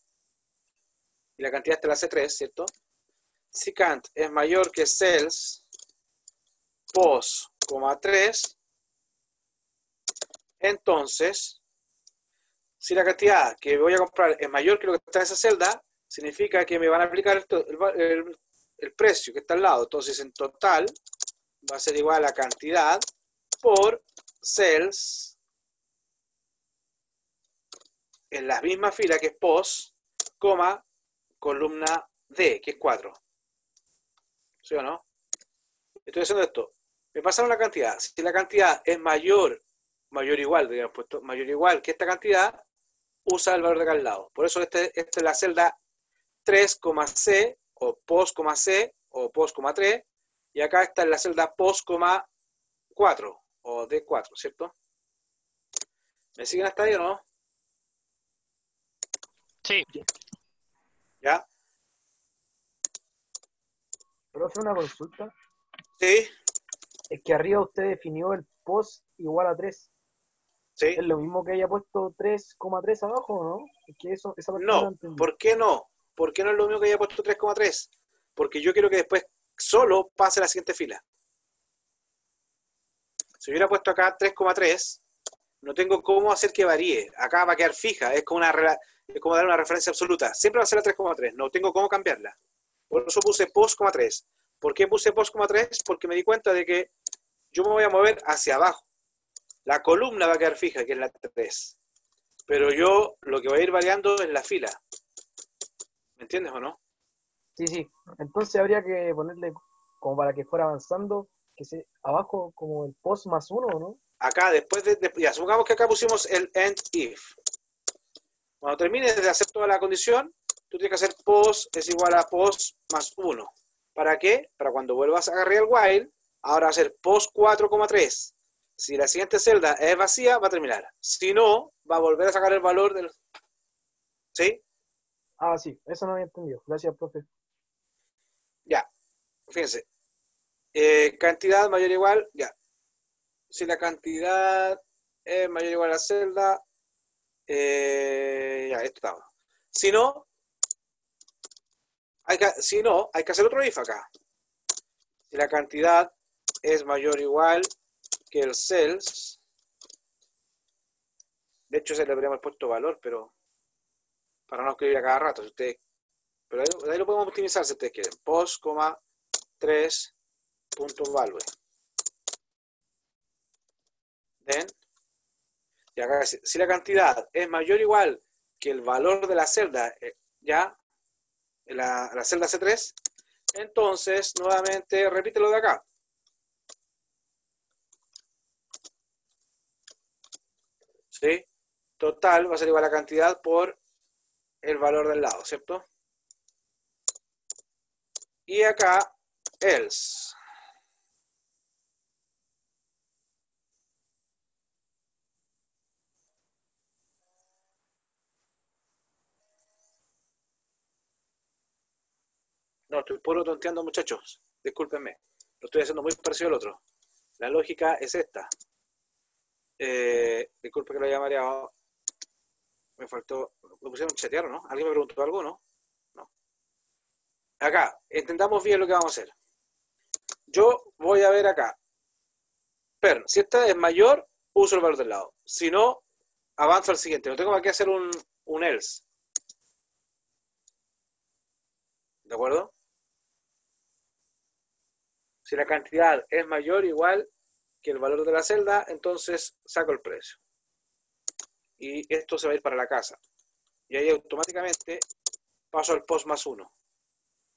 Speaker 2: y la cantidad está en la C3, ¿cierto? Si Kant es mayor que cells, pos, 3, entonces, si la cantidad que voy a comprar es mayor que lo que está en esa celda, significa que me van a aplicar el precio que está al lado. Entonces, en total, va a ser igual a cantidad por cells en la misma fila que es post, coma, columna D, que es 4. ¿Sí o no? Estoy haciendo esto. Me pasaron la cantidad. Si la cantidad es mayor igual, digamos, puesto mayor igual que esta cantidad, usa el valor de acá al lado. Por eso esta es la celda 3,C o post,C o post,3, y acá está en la celda post,4 o D4, ¿cierto? ¿Me siguen hasta ahí o no?
Speaker 5: Sí.
Speaker 2: ¿Ya?
Speaker 8: ¿Puedo hacer una consulta?
Speaker 2: Sí,
Speaker 8: Es que arriba usted definió el post igual a 3.
Speaker 2: sí.
Speaker 8: ¿Es lo mismo que haya puesto 3,3 abajo o no? Es que esa parte
Speaker 2: No,
Speaker 8: la entendí.
Speaker 2: ¿por qué no? ¿Por qué no es lo mismo que haya puesto 3,3? Porque yo quiero que después solo pase a la siguiente fila. Si hubiera puesto acá 3,3, no tengo cómo hacer que varíe. Acá va a quedar fija, es como dar una referencia absoluta. Siempre va a ser la 3,3, no tengo cómo cambiarla. Por eso puse post,3. ¿Por qué puse post,3? Porque me di cuenta de que yo me voy a mover hacia abajo. La columna va a quedar fija, que es la 3. Pero yo lo que voy a ir variando es la fila. ¿Me entiendes o no?
Speaker 8: Sí, sí. Entonces habría que ponerle como para que fuera avanzando, que se abajo como el post más 1, ¿no?
Speaker 2: Acá, después de ya, supongamos que acá pusimos el end if. Cuando termines de hacer toda la condición, tú tienes que hacer post es igual a post más 1. ¿Para qué? Para cuando vuelvas a agarrar el while, ahora va a ser post 4,3. Si la siguiente celda es vacía, va a terminar. Si no, va a volver a sacar el valor del... ¿Sí?
Speaker 8: Ah, sí, eso no había entendido. Gracias, profe.
Speaker 2: Ya. Fíjense. Cantidad mayor o igual, ya. Si la cantidad es mayor o igual a la celda, ya, esto estaba. Si no, hay que hacer otro if acá. Si la cantidad es mayor o igual que el cells, de hecho se le habríamos puesto valor, pero para no escribir a cada rato, si ustedes, pero ahí lo podemos optimizar si ustedes quieren. Post, 3 punto value. Then, y acá si la cantidad es mayor o igual que el valor de la celda, ya, la celda C3, entonces nuevamente repítelo de acá. ¿Sí? Total va a ser igual a cantidad por el valor del lado, ¿cierto? Y acá, else. No, estoy puro tonteando, muchachos. Discúlpenme. Lo estoy haciendo muy parecido al otro. La lógica es esta. Disculpe que lo haya mareado. Me faltó... ¿Me pusieron chatear o no? ¿Alguien me preguntó algo, no? No. Acá, entendamos bien lo que vamos a hacer. Yo voy a ver acá. Pero, si esta es mayor, uso el valor del lado. Si no, avanzo al siguiente. No tengo que hacer un else. ¿De acuerdo? Si la cantidad es mayor o igual que el valor de la celda, entonces saco el precio. Y esto se va a ir para la casa. Y ahí automáticamente paso al post más 1.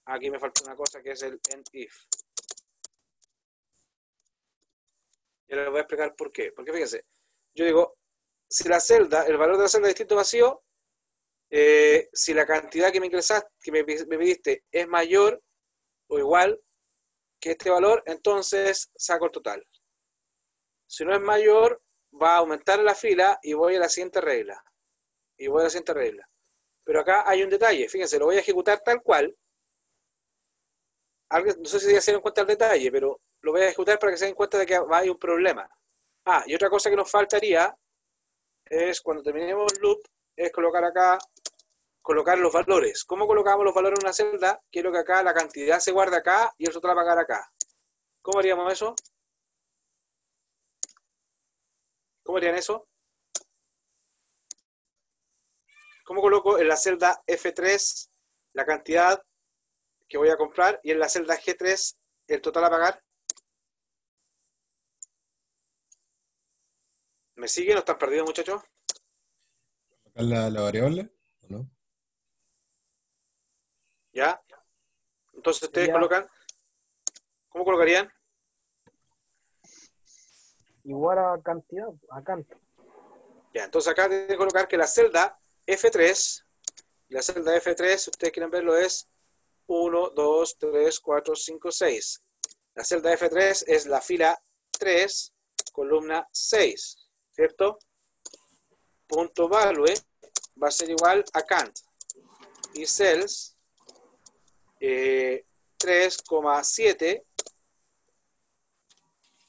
Speaker 2: Aquí me falta una cosa que es el end if. Y ahora les voy a explicar por qué. Porque fíjense, yo digo, si la celda, el valor de la celda es distinto vacío, si la cantidad que me ingresaste, que me pediste es mayor o igual que este valor, entonces saco el total. Si no es mayor, va a aumentar la fila y voy a la siguiente regla. Pero acá hay un detalle, fíjense, lo voy a ejecutar tal cual. No sé si ya se dieron cuenta del detalle, pero lo voy a ejecutar para que se den cuenta de que hay un problema. Ah, y otra cosa que nos faltaría es cuando terminemos el loop, es colocar acá, colocar los valores. ¿Cómo colocamos los valores en una celda? Quiero que acá la cantidad se guarde acá y el total va a pagar acá. ¿Cómo haríamos eso? ¿Cómo harían eso? ¿Cómo coloco en la celda F3 la cantidad que voy a comprar y en la celda G3 el total a pagar? ¿Me siguen o están perdidos, muchachos?
Speaker 9: ¿La variable o no?
Speaker 2: ¿Ya? Entonces ustedes
Speaker 8: Ya.
Speaker 2: colocan, ¿cómo colocarían?
Speaker 8: Igual a cantidad, a canto.
Speaker 2: Ya, entonces acá tienen que colocar que la celda F3, si ustedes quieren verlo, es 1, 2, 3, 4, 5, 6. La celda F3 es la fila 3, columna 6, ¿cierto? Punto value va a ser igual a count. Y cells 3,7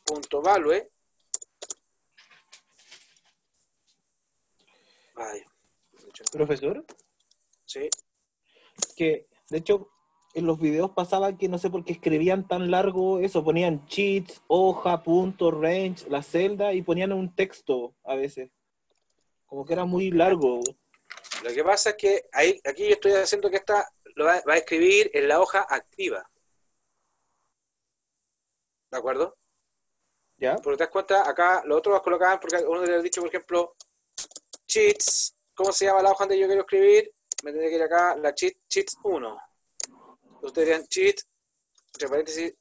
Speaker 2: punto value. Ay,
Speaker 4: Profesor,
Speaker 2: sí.
Speaker 4: que de hecho en los videos pasaba que no sé por qué escribían tan largo eso, ponían cheats, hoja, punto, range, la celda y ponían un texto a veces. Como que era muy largo.
Speaker 2: Lo que pasa es que aquí yo estoy haciendo que lo va a escribir en la hoja activa. ¿De acuerdo?
Speaker 4: ¿Ya?
Speaker 2: Porque te das cuenta, acá los otros los colocaban, porque uno le ha dicho, por ejemplo, cheats, ¿cómo se llama la hoja donde yo quiero escribir? Me tendría que ir acá, la cheats 1. Ustedes dirían cheat, entre paréntesis,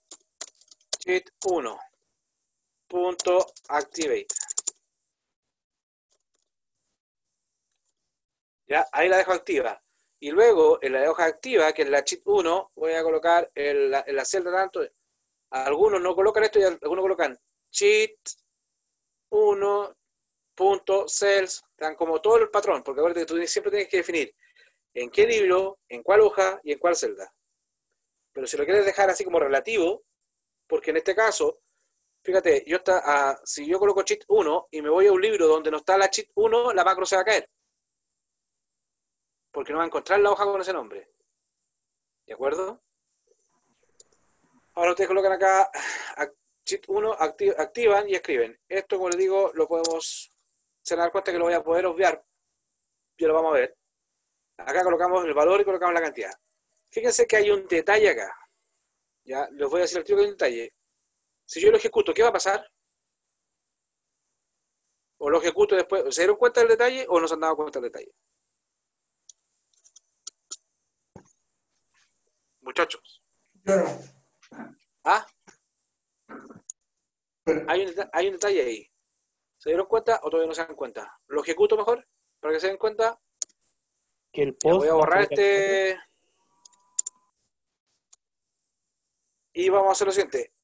Speaker 2: cheat 1. Punto activate. Ya, ahí la dejo activa. Y luego, en la hoja activa, que es la cheat 1, voy a colocar en la celda tanto. Algunos no colocan esto y algunos colocan cheat 1. Cells, dan como todo el patrón, porque acuérdate que tú siempre tienes que definir en qué libro, en cuál hoja y en cuál celda. Pero si lo quieres dejar así como relativo, porque en este caso, fíjate, si yo coloco cheat 1 y me voy a un libro donde no está la cheat 1, la macro se va a caer. Porque no va a encontrar la hoja con ese nombre. ¿De acuerdo? Ahora ustedes colocan acá cheat 1, activan y escriben. Esto, como les digo, lo podemos... Se van a dar cuenta que lo voy a poder obviar. Ya lo vamos a ver. Acá colocamos el valor y colocamos la cantidad. Fíjense que hay un detalle acá. Ya, les voy a decir al tiro que hay un detalle. Si yo lo ejecuto, ¿qué va a pasar? ¿O lo ejecuto después? ¿Se dieron cuenta del detalle o no se han dado cuenta del detalle? Muchachos.
Speaker 1: Yo no.
Speaker 2: ¿Ah? Hay un detalle ahí. ¿Se dieron cuenta o todavía no se dan cuenta? ¿Lo ejecuto mejor? Para que se den cuenta.
Speaker 4: Que el
Speaker 2: Ya,
Speaker 4: post
Speaker 2: voy a borrar este. Y vamos a hacer lo siguiente.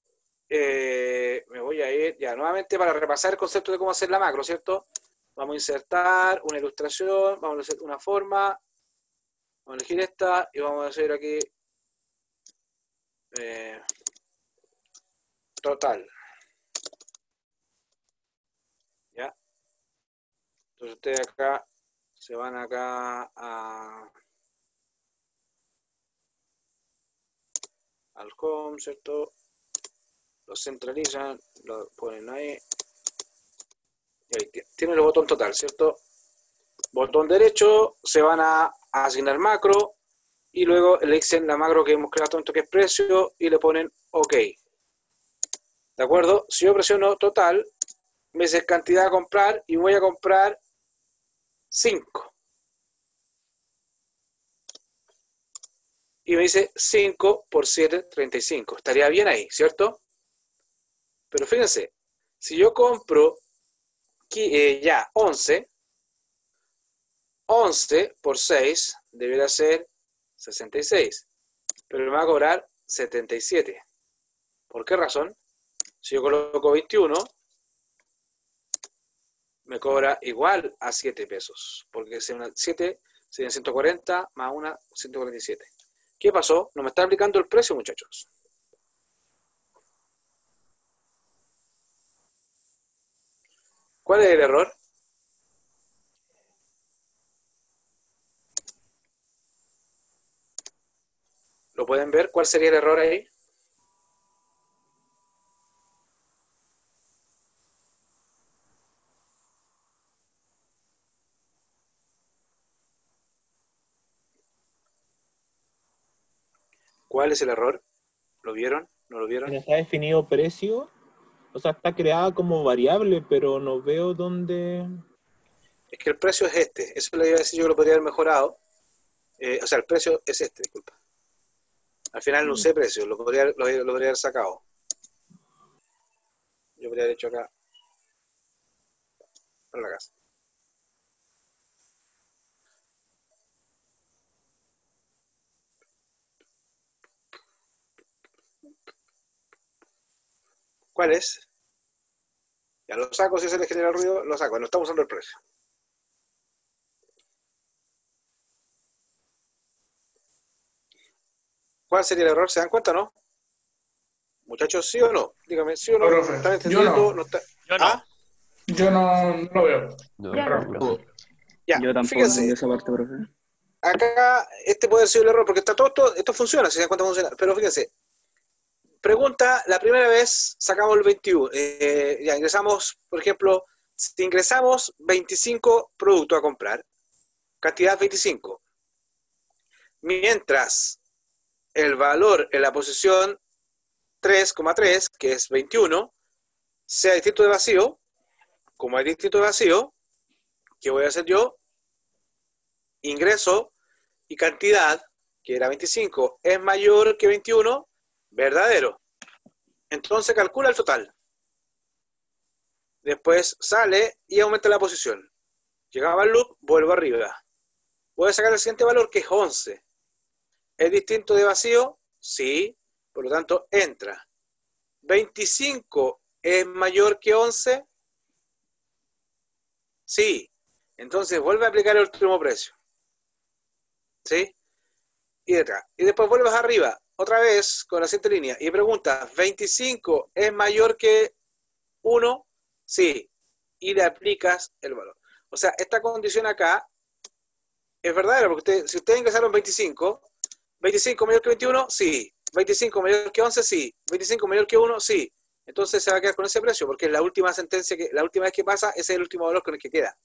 Speaker 2: Me voy a ir ya nuevamente para repasar el concepto de cómo hacer la macro, ¿cierto? Vamos a insertar una ilustración, vamos a hacer una forma, vamos a elegir esta y vamos a hacer aquí total. ¿Ya? Entonces ustedes acá se van acá al home, ¿cierto? Lo centralizan, lo ponen ahí. Y ahí tienen el botón total, ¿cierto? Botón derecho, se van a asignar macro y luego le dicen la macro que hemos creado, que es precio, y le ponen OK. ¿De acuerdo? Si yo presiono total, me dice cantidad a comprar y voy a comprar 5. Y me dice 5 por 7, 35. Estaría bien ahí, ¿cierto? Pero fíjense, si yo compro ya 11 por 6 debería ser 66. Pero me va a cobrar 77. ¿Por qué razón? Si yo coloco 21, me cobra igual a 7 pesos. Porque 7 serían 140 más 1, 147. ¿Qué pasó? No me está aplicando el precio, muchachos. ¿Cuál es el error? ¿Lo pueden ver? ¿Cuál sería el error ahí? ¿Cuál es el error? ¿Lo vieron? ¿No lo vieron?
Speaker 4: No está definido precio, o sea, está creada como variable, pero no veo dónde...
Speaker 2: Es que el precio es este. Eso le iba a decir yo que lo podría haber mejorado. O sea, el precio es este, disculpa. Al final no usé precio, lo podría haber sacado. Yo podría haber hecho acá. Para la casa. ¿Cuál es? Ya lo saco, si se le genera ruido, lo saco. No estamos usando el precio. ¿Cuál sería el error? ¿Se dan cuenta o no? Muchachos, ¿sí o no? Dígame, ¿sí o no?
Speaker 1: Profe,
Speaker 2: ¿Están
Speaker 1: yo
Speaker 2: entendiendo?
Speaker 1: no.
Speaker 2: Está...
Speaker 5: Yo no.
Speaker 2: ¿Ah?
Speaker 1: Yo no lo veo.
Speaker 10: Yo
Speaker 2: Ya,
Speaker 10: tampoco
Speaker 2: fíjense.
Speaker 10: entendí esa parte, profe.
Speaker 2: acá este puede haber sido el error, porque está todo esto funciona, si se dan cuenta funciona. Pero fíjense, pregunta, la primera vez sacamos el 21. Ya ingresamos, por ejemplo, si ingresamos 25 productos a comprar, cantidad 25. Mientras el valor en la posición 3,3, que es 21, sea distinto de vacío, como es distinto de vacío, ¿qué voy a hacer yo? Ingreso y cantidad, que era 25, es mayor que 21, verdadero. Entonces calcula el total. Después sale y aumenta la posición. Llegaba al loop, vuelvo arriba. Voy a sacar el siguiente valor, que es 11. ¿Es distinto de vacío? Sí. Por lo tanto, entra. ¿25 es mayor que 11? Sí. Entonces vuelve a aplicar el último precio. ¿Sí? Y detrás. Y después vuelves arriba, otra vez con la siguiente línea, y preguntas, ¿25 es mayor que 1? Sí. Y le aplicas el valor. O sea, esta condición acá es verdadera, porque si ustedes ingresaron 25, ¿25 mayor que 21? Sí. ¿25 mayor que 11? Sí. ¿25 mayor que 1? Sí. Entonces se va a quedar con ese precio, porque es la última sentencia, la última vez que pasa, ese es el último valor con el que queda.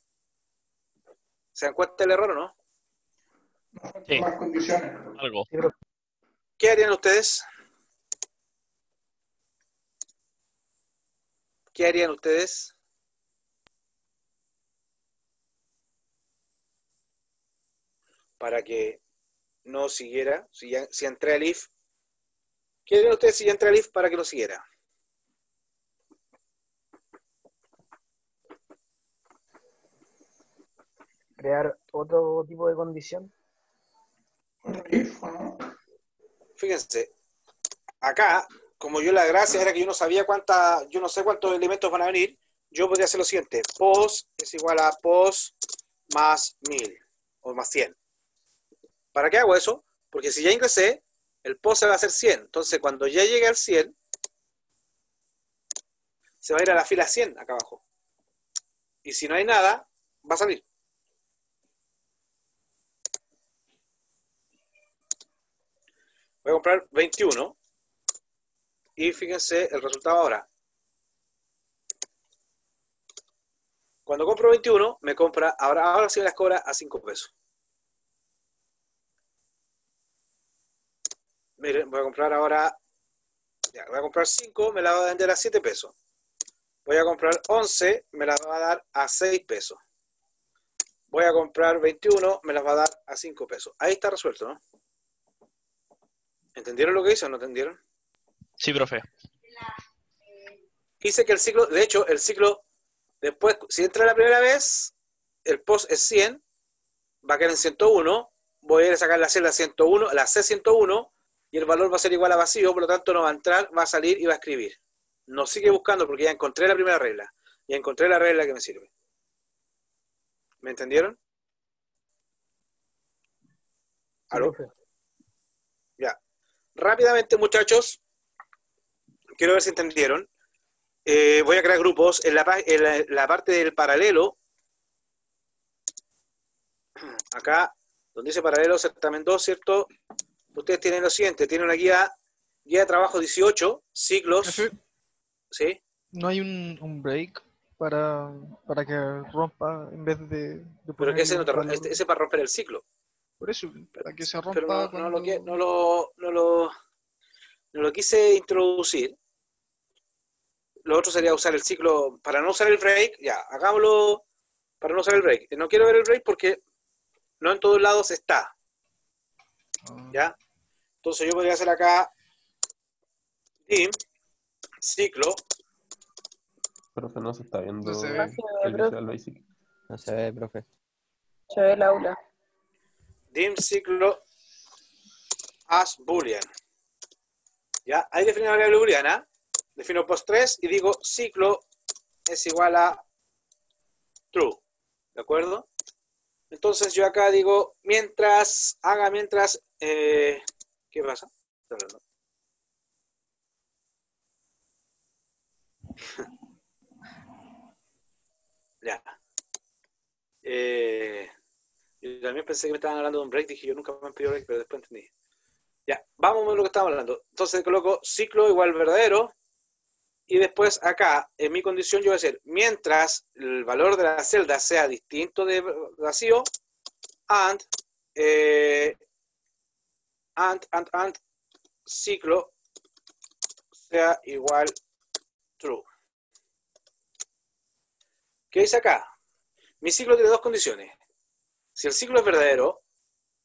Speaker 2: ¿Se dan cuenta del error o no?
Speaker 5: Sí,
Speaker 1: Más condiciones.
Speaker 5: algo.
Speaker 2: ¿Qué harían ustedes? ¿Qué harían ustedes? Para que no siguiera, si entré al if. ¿Qué harían ustedes si ya entré al if para que no siguiera?
Speaker 8: Crear otro tipo de condición.
Speaker 1: If, ¿no?
Speaker 2: Fíjense, acá, como yo la gracia era que yo no sabía yo no sé cuántos elementos van a venir, yo podría hacer lo siguiente: pos es igual a pos más 1000 o más 100. ¿Para qué hago eso? Porque si ya ingresé, el pos se va a hacer 100. Entonces, cuando ya llegue al 100, se va a ir a la fila 100 acá abajo. Y si no hay nada, va a salir. Voy a comprar 21. Y fíjense el resultado ahora. Cuando compro 21, me compra, ahora sí me las cobra a 5 pesos. Miren, voy a comprar ahora, ya, voy a comprar 5, me la va a vender a 7 pesos. Voy a comprar 11, me la va a dar a 6 pesos. Voy a comprar 21, me las va a dar a 5 pesos. Ahí está resuelto, ¿no? ¿Entendieron lo que hice o no entendieron?
Speaker 5: Sí, profe.
Speaker 2: Hice que el ciclo, de hecho, el ciclo, después, si entra la primera vez, el post es 100, va a quedar en 101, voy a ir a sacar la celda 101, la C101, y el valor va a ser igual a vacío, por lo tanto no va a entrar, va a salir y va a escribir. No sigue buscando porque ya encontré la primera regla. Ya encontré la regla que me sirve. ¿Me entendieron? ¿Aló? Ya. Rápidamente, muchachos, quiero ver si entendieron. Voy a crear grupos. En la parte del paralelo, acá, donde dice paralelo, certamen 2, ¿cierto? Ustedes tienen lo siguiente, tienen una guía de trabajo 18, ciclos.
Speaker 3: Profe,
Speaker 2: ¿Sí?
Speaker 3: ¿no hay un break para que rompa en vez de
Speaker 2: Pero
Speaker 3: ponerle
Speaker 2: que ese, no
Speaker 3: un
Speaker 2: te,
Speaker 3: valor?
Speaker 2: ese para romper el ciclo.
Speaker 3: Por eso, para que se
Speaker 2: Pero
Speaker 3: rompa
Speaker 2: no lo quise introducir. Lo otro sería usar el ciclo, para no usar el break, ya, hagámoslo para no usar el break. No quiero ver el break porque no en todos lados está. ¿Ya? Entonces yo podría hacer acá dim, ciclo.
Speaker 10: Profe, no se está viendo
Speaker 6: No se ve.
Speaker 10: el Visual Basic.
Speaker 11: No se ve, profe.
Speaker 12: Se ve el aula.
Speaker 2: Dim ciclo as boolean. ¿Ya? Ahí defino la variable booleana. Defino post 3 y digo ciclo es igual a true. ¿De acuerdo? Entonces yo acá digo mientras, ¿qué pasa? Ya. Yo Yo también pensé que me estaban hablando de un break, dije yo nunca me han pedido break, pero después entendí. Ya, vamos a ver lo que estamos hablando. Entonces coloco ciclo igual verdadero, y después acá, en mi condición, yo voy a decir, mientras el valor de la celda sea distinto de vacío, and ciclo sea igual true. ¿Qué dice acá? Mi ciclo tiene dos condiciones. Si el ciclo es verdadero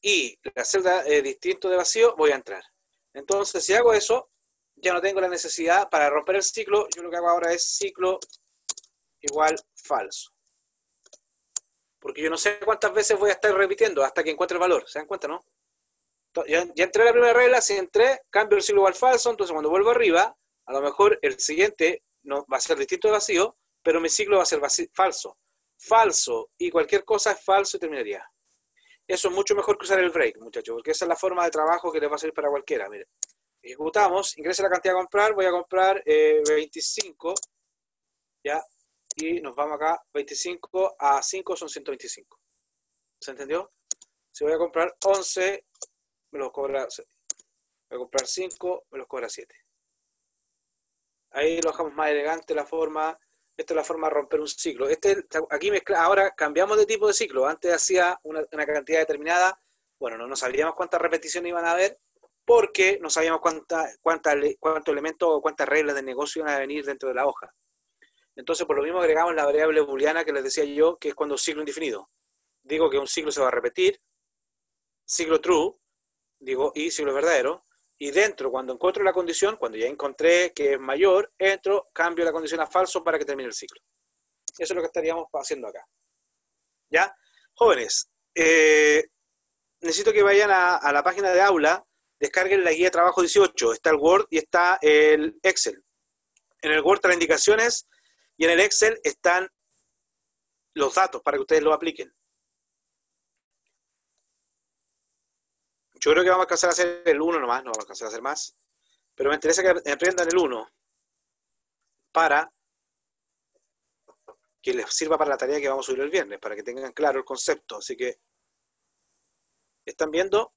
Speaker 2: y la celda es distinto de vacío, voy a entrar. Entonces, si hago eso, ya no tengo la necesidad para romper el ciclo. Yo lo que hago ahora es ciclo igual falso. Porque yo no sé cuántas veces voy a estar repitiendo hasta que encuentre el valor. ¿Se dan cuenta, no? Ya entré a la primera regla, si entré, cambio el ciclo igual falso, entonces cuando vuelvo arriba, a lo mejor el siguiente no va a ser distinto de vacío, pero mi ciclo va a ser falso. Falso y cualquier cosa es falso y terminaría. Eso es mucho mejor que usar el break, muchachos, porque esa es la forma de trabajo que les va a servir para cualquiera. Miren, ejecutamos, ingresa la cantidad a comprar, voy a comprar 25, ya, y nos vamos acá, 25 a 5 son 125. ¿Se entendió? Si voy a comprar 11, me los cobra 6. Voy a comprar 5, me los cobra 7. Ahí lo dejamos más elegante la forma. Esta es la forma de romper un ciclo. Aquí ahora cambiamos de tipo de ciclo. Antes hacía una cantidad determinada. Bueno, no sabíamos cuántas repeticiones iban a haber porque no sabíamos cuántos elementos o cuántas reglas de negocio iban a venir dentro de la hoja. Entonces, por lo mismo agregamos la variable booleana que les decía yo, que es cuando un ciclo indefinido. Digo que un ciclo se va a repetir, ciclo true, digo, y ciclo verdadero. Y dentro, cuando encuentro la condición, cuando ya encontré que es mayor, entro, cambio la condición a falso para que termine el ciclo. Eso es lo que estaríamos haciendo acá. ¿Ya? Jóvenes, necesito que vayan a la página de aula, descarguen la guía de trabajo 18. Está el Word y está el Excel. En el Word están las indicaciones y en el Excel están los datos para que ustedes lo apliquen. Yo creo que vamos a alcanzar a hacer el 1 nomás, no vamos a alcanzar a hacer más. Pero me interesa que aprendan el 1 para que les sirva para la tarea que vamos a subir el viernes, para que tengan claro el concepto. Así que, ¿están viendo?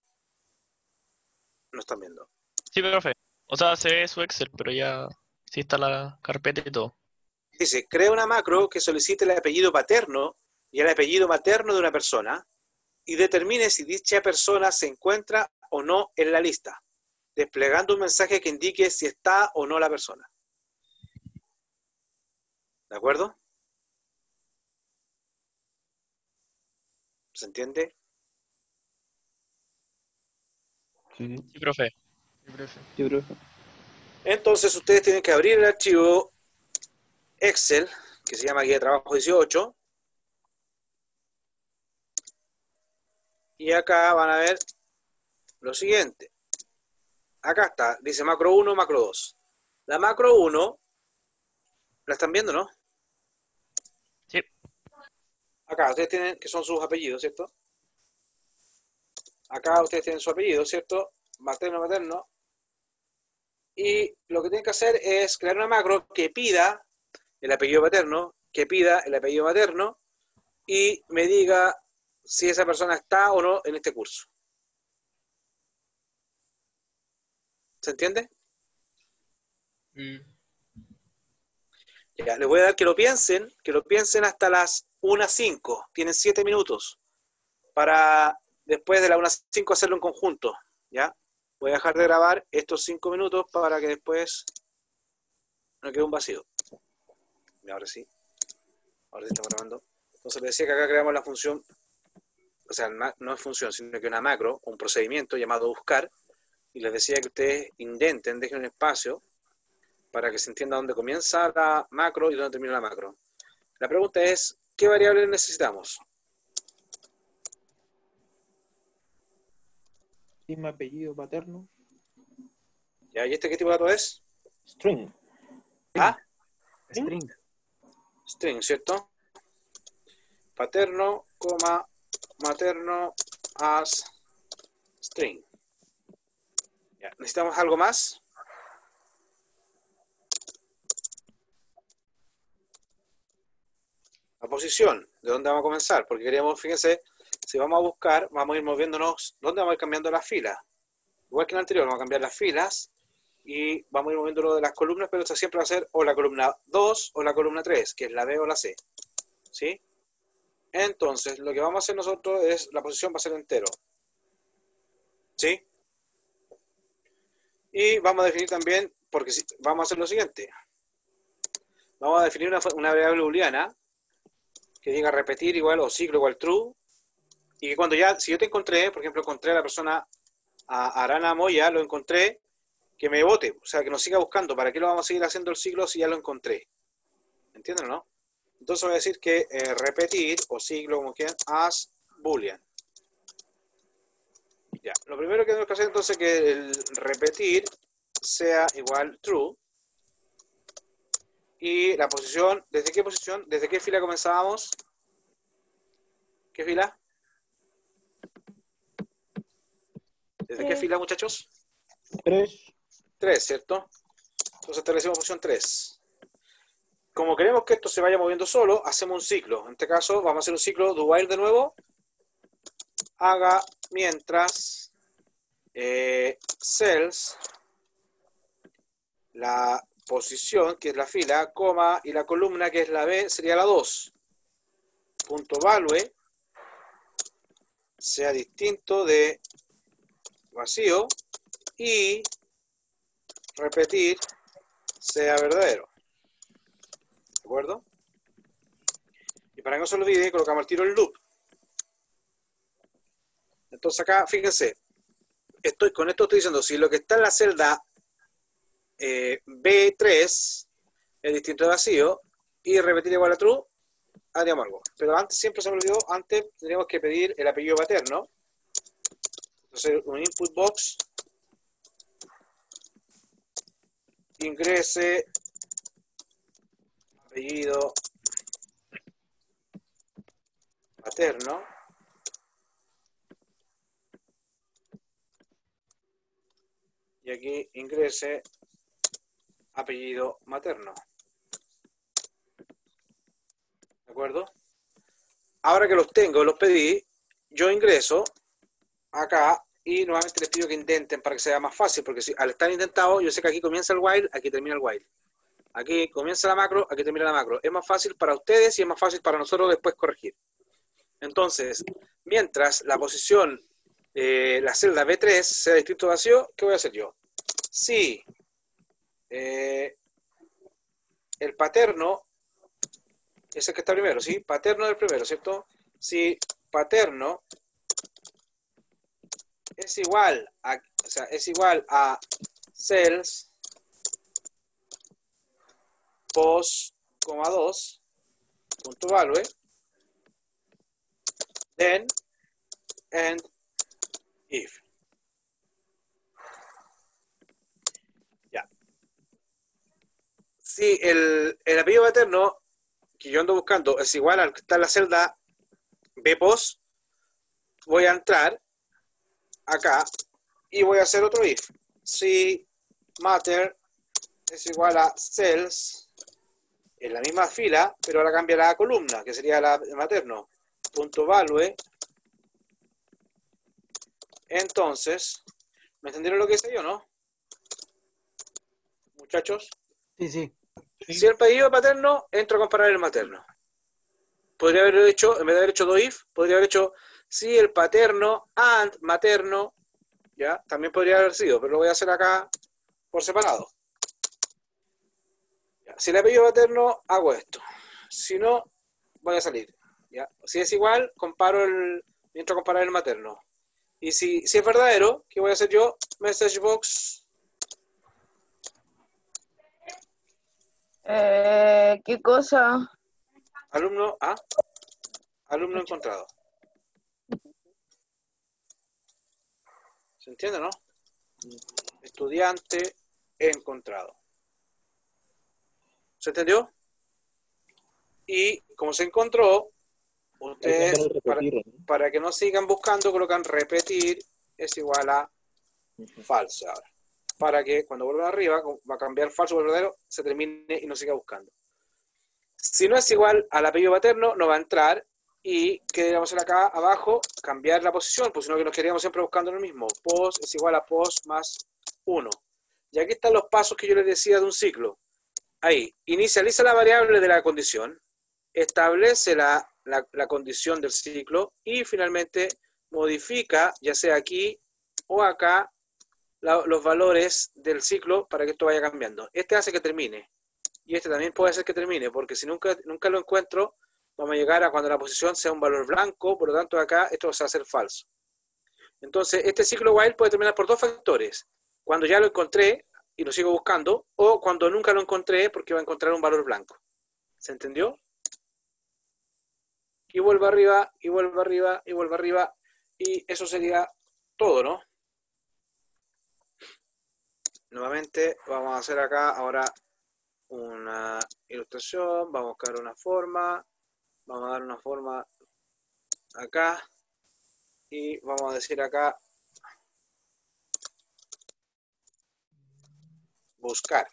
Speaker 2: No están viendo.
Speaker 5: Sí, profe. O sea, se ve su Excel, pero ya sí está la carpeta y todo.
Speaker 2: Dice, crea una macro que solicite el apellido paterno y el apellido materno de una persona y determine si dicha persona se encuentra o no en la lista, desplegando un mensaje que indique si está o no la persona. ¿De acuerdo? ¿Se entiende?
Speaker 10: Sí.
Speaker 5: Sí, profe.
Speaker 4: Sí, profe.
Speaker 2: Entonces ustedes tienen que abrir el archivo Excel, que se llama Guía de Trabajo 18, y acá van a ver lo siguiente. Acá está, dice macro 1, macro 2. La macro 1, ¿la están viendo, no?
Speaker 5: Sí.
Speaker 2: Acá ustedes tienen, que son sus apellidos, ¿cierto? Acá ustedes tienen su apellido, ¿cierto? Materno, materno. Y lo que tienen que hacer es crear una macro que pida el apellido paterno, que pida el apellido materno y me diga si esa persona está o no en este curso. ¿Se entiende? Ya, les voy a dar que lo piensen hasta las 1:05. Tienen 7 minutos para después de las 1:05 hacerlo en conjunto. ¿Ya? Voy a dejar de grabar estos 5 minutos para que después no quede un vacío. Y ahora sí. Ahora sí estamos grabando. Entonces les decía que acá creamos la función, o sea, no es función, sino que una macro, un procedimiento llamado buscar. Y les decía que ustedes indenten, dejen un espacio para que se entienda dónde comienza la macro y dónde termina la macro. La pregunta es, ¿qué variables necesitamos?
Speaker 4: Mismo apellido paterno.
Speaker 2: ¿Ya? ¿Y este qué tipo de dato es?
Speaker 4: String.
Speaker 2: ¿Ah?
Speaker 8: String.
Speaker 2: String, ¿cierto? Paterno, coma, materno, as, string. Ya. ¿Necesitamos algo más? La posición, ¿de dónde vamos a comenzar? Porque queríamos, fíjense, si vamos a buscar, vamos a ir moviéndonos, ¿dónde vamos a ir cambiando las filas? Igual que en el anterior, vamos a cambiar las filas y vamos a ir moviendo lo de las columnas, pero esto siempre va a ser o la columna 2 o la columna 3, que es la B o la C. ¿Sí? Entonces, lo que vamos a hacer nosotros es, la posición va a ser entero. ¿Sí? Y vamos a definir también, porque vamos a hacer lo siguiente. Vamos a definir una variable booleana que diga repetir igual o ciclo igual true. Y que cuando ya, si yo te encontré, por ejemplo, encontré a la persona, a Arana Moya, lo encontré, que me vote, o sea, que nos siga buscando. ¿Para qué lo vamos a seguir haciendo el ciclo si ya lo encontré? ¿Entienden o no? Entonces voy a decir que repetir, o ciclo, como quieran, as boolean. Ya, lo primero que tenemos que hacer entonces es que el repetir sea igual true. Y la posición, ¿desde qué posición? ¿Desde qué fila comenzábamos? ¿Qué fila? ¿Desde qué fila, muchachos?
Speaker 4: 3.
Speaker 2: 3, ¿cierto? Entonces establecemos posición 3. Como queremos que esto se vaya moviendo solo, hacemos un ciclo. En este caso, vamos a hacer un ciclo do while de nuevo. Haga mientras cells, la posición, que es la fila, coma, y la columna, que es la B, sería la 2. Punto value sea distinto de vacío y repetir sea verdadero. ¿De acuerdo? Y para que no se olvide, colocamos al tiro el loop. Entonces acá, fíjense, con esto estoy diciendo, si lo que está en la celda B3 es distinto de vacío y repetir igual a true, haríamos algo. Pero antes, siempre se me olvidó, antes tendríamos que pedir el apellido paterno. Entonces, un input box ingrese apellido paterno y aquí ingrese apellido materno. ¿De acuerdo? Ahora que los tengo, los pedí, yo ingreso acá y nuevamente les pido que intenten para que sea más fácil, porque si, al estar intentado, yo sé que aquí comienza el while, aquí termina el while. Aquí comienza la macro, aquí termina la macro. Es más fácil para ustedes y es más fácil para nosotros después corregir. Entonces, mientras la posición, la celda B3 sea distinto de vacío, ¿qué voy a hacer yo? Si el paterno es el que está primero, ¿sí? Paterno del primero, ¿cierto? Si paterno es igual a, o sea, es igual a cells pos, 2 punto value, then and if. Ya. Si el apellido paterno que yo ando buscando es igual al que está en la celda bpos, voy a entrar acá y voy a hacer otro if. Si mater es igual a cells en la misma fila, pero ahora cambia la columna, que sería la materno, punto value. Entonces, ¿me entendieron lo que hice yo, no? Muchachos.
Speaker 8: Sí, sí.
Speaker 2: Si el apellido paterno, entro a comparar el materno. Podría haber hecho, en vez de haber hecho do if, podría haber hecho si el paterno and materno, ya, también podría haber sido, pero lo voy a hacer acá por separado. Ya, si el apellido paterno, hago esto. Si no, voy a salir. ¿Ya? Si es igual, entro a comparar el materno. Y si es verdadero, ¿qué voy a hacer yo? Message box.
Speaker 12: ¿Qué cosa?
Speaker 2: Alumno A. Alumno encontrado. ¿Se entiende, no? Estudiante encontrado. ¿Se entendió? Y como se encontró, ustedes, para que no sigan buscando, colocan repetir es igual a falso ahora. Para que cuando vuelvan arriba, va a cambiar falso por verdadero, se termine y no siga buscando. Si no es igual al apellido paterno, no va a entrar Y ¿qué deberíamos hacer acá abajo? Cambiar la posición, pues si no que nos quedaríamos siempre buscando lo mismo. Pos es igual a pos más 1. Y aquí están los pasos que yo les decía de un ciclo. Ahí, inicializa la variable de la condición, establece la condición del ciclo y finalmente modifica, ya sea aquí o acá, los valores del ciclo para que esto vaya cambiando. Este hace que termine. Y este también puede hacer que termine, porque si nunca lo encuentro, vamos a llegar a cuando la posición sea un valor blanco, por lo tanto acá esto va a ser falso. Entonces, este ciclo while puede terminar por dos factores. Cuando ya lo encontré y lo sigo buscando, o cuando nunca lo encontré porque va a encontrar un valor blanco. ¿Se entendió? Y vuelvo arriba, y vuelvo arriba, y vuelvo arriba, y eso sería todo, ¿no? Nuevamente vamos a hacer acá ahora una ilustración, vamos a buscar una forma, vamos a dar una forma acá, y vamos a decir acá, buscar.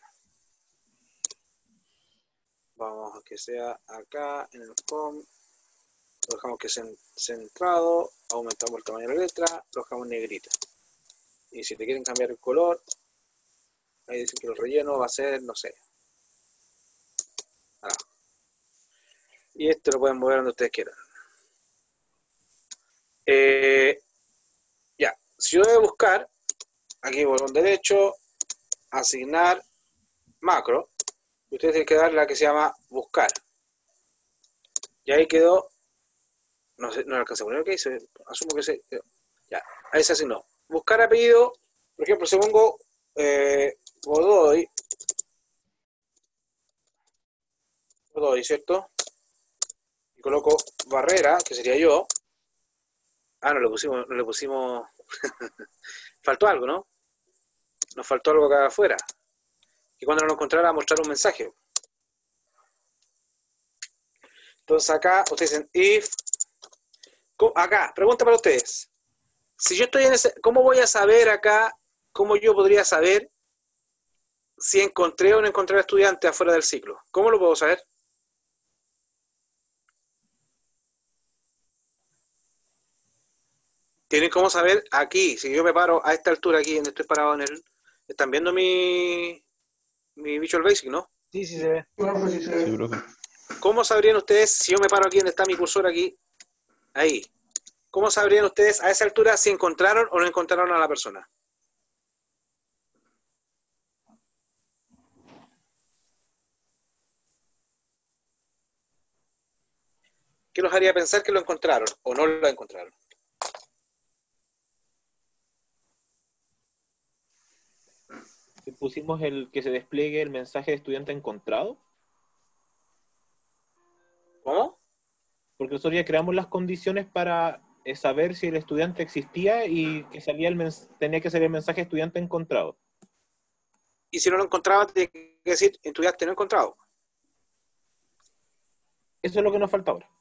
Speaker 2: Vamos a que sea acá en el home, lo dejamos que sea centrado, aumentamos el tamaño de la letra, lo dejamos negrita. Y si te quieren cambiar el color, ahí dicen que el relleno va a ser, no sé. Acá. Y este lo pueden mover donde ustedes quieran. Ya, si yo voy a buscar, aquí botón derecho, asignar macro, y ustedes tienen que dar la que se llama buscar. Y ahí quedó, no sé, no alcancé a poner, ok, asumo que se quedó. Ya, ahí se asignó. Buscar apellido, por ejemplo, si pongo Godoy, ¿cierto? Y coloco Barrera, que sería yo. Ah, no le pusimos, faltó algo, ¿no? Nos faltó algo acá afuera. Y cuando no lo encontrara, mostrar un mensaje. Entonces acá, ustedes dicen if. Acá, pregunta para ustedes. Si yo estoy en ese, ¿cómo voy a saber acá, cómo yo podría saber si encontré o no encontré al estudiante afuera del ciclo? ¿Cómo lo puedo saber? Tienen cómo saber aquí, si yo me paro a esta altura aquí, donde estoy parado en el... ¿Están viendo mi Visual Basic, no?
Speaker 8: Sí, sí se ve.
Speaker 10: Sí, profe.
Speaker 2: ¿Cómo sabrían ustedes, si yo me paro aquí donde está mi cursor aquí, ahí, cómo sabrían ustedes a esa altura si encontraron o no encontraron a la persona? ¿Qué los haría pensar que lo encontraron o no lo encontraron?
Speaker 4: Si pusimos el que se despliegue el mensaje de estudiante encontrado.
Speaker 2: ¿Cómo?
Speaker 4: Porque nosotros ya creamos las condiciones para saber si el estudiante existía y que salía tenía que salir el mensaje estudiante encontrado.
Speaker 2: Y si no lo encontraba, tiene que decir estudiante no encontrado.
Speaker 4: Eso es lo que nos falta ahora.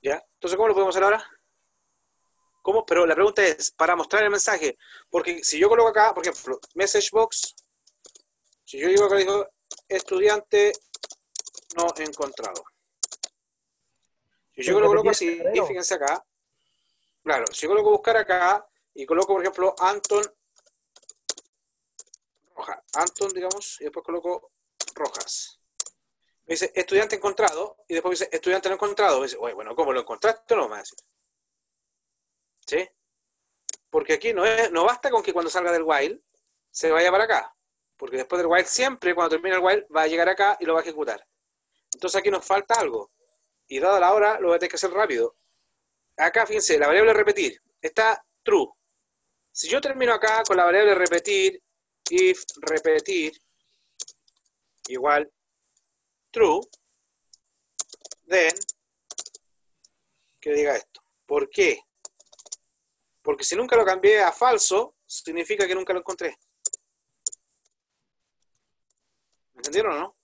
Speaker 2: ¿Ya? Entonces, ¿cómo lo podemos hacer ahora? ¿Cómo? Pero la pregunta es, para mostrar el mensaje, porque si yo coloco acá, por ejemplo, message box, si yo digo acá, digo, estudiante no encontrado. Si yo lo coloco así, y fíjense acá, claro, si yo coloco buscar acá, y coloco, por ejemplo, Anton Rojas, Anton, digamos, y después coloco Rojas. Me dice, estudiante encontrado, y después me dice, estudiante no encontrado. Me dice, oye, bueno, ¿cómo lo encontraste? No me va a decir. ¿Sí? Porque aquí no basta con que cuando salga del while se vaya para acá. Porque después del while siempre, cuando termine el while, va a llegar acá y lo va a ejecutar. Entonces aquí nos falta algo. Y dada la hora, lo voy a tener que hacer rápido. Acá, fíjense, la variable repetir está true. Si yo termino acá con la variable repetir, if repetir igual true, then, que diga esto. ¿Por qué? Porque si nunca lo cambié a falso, significa que nunca lo encontré. ¿Me entendieron o no?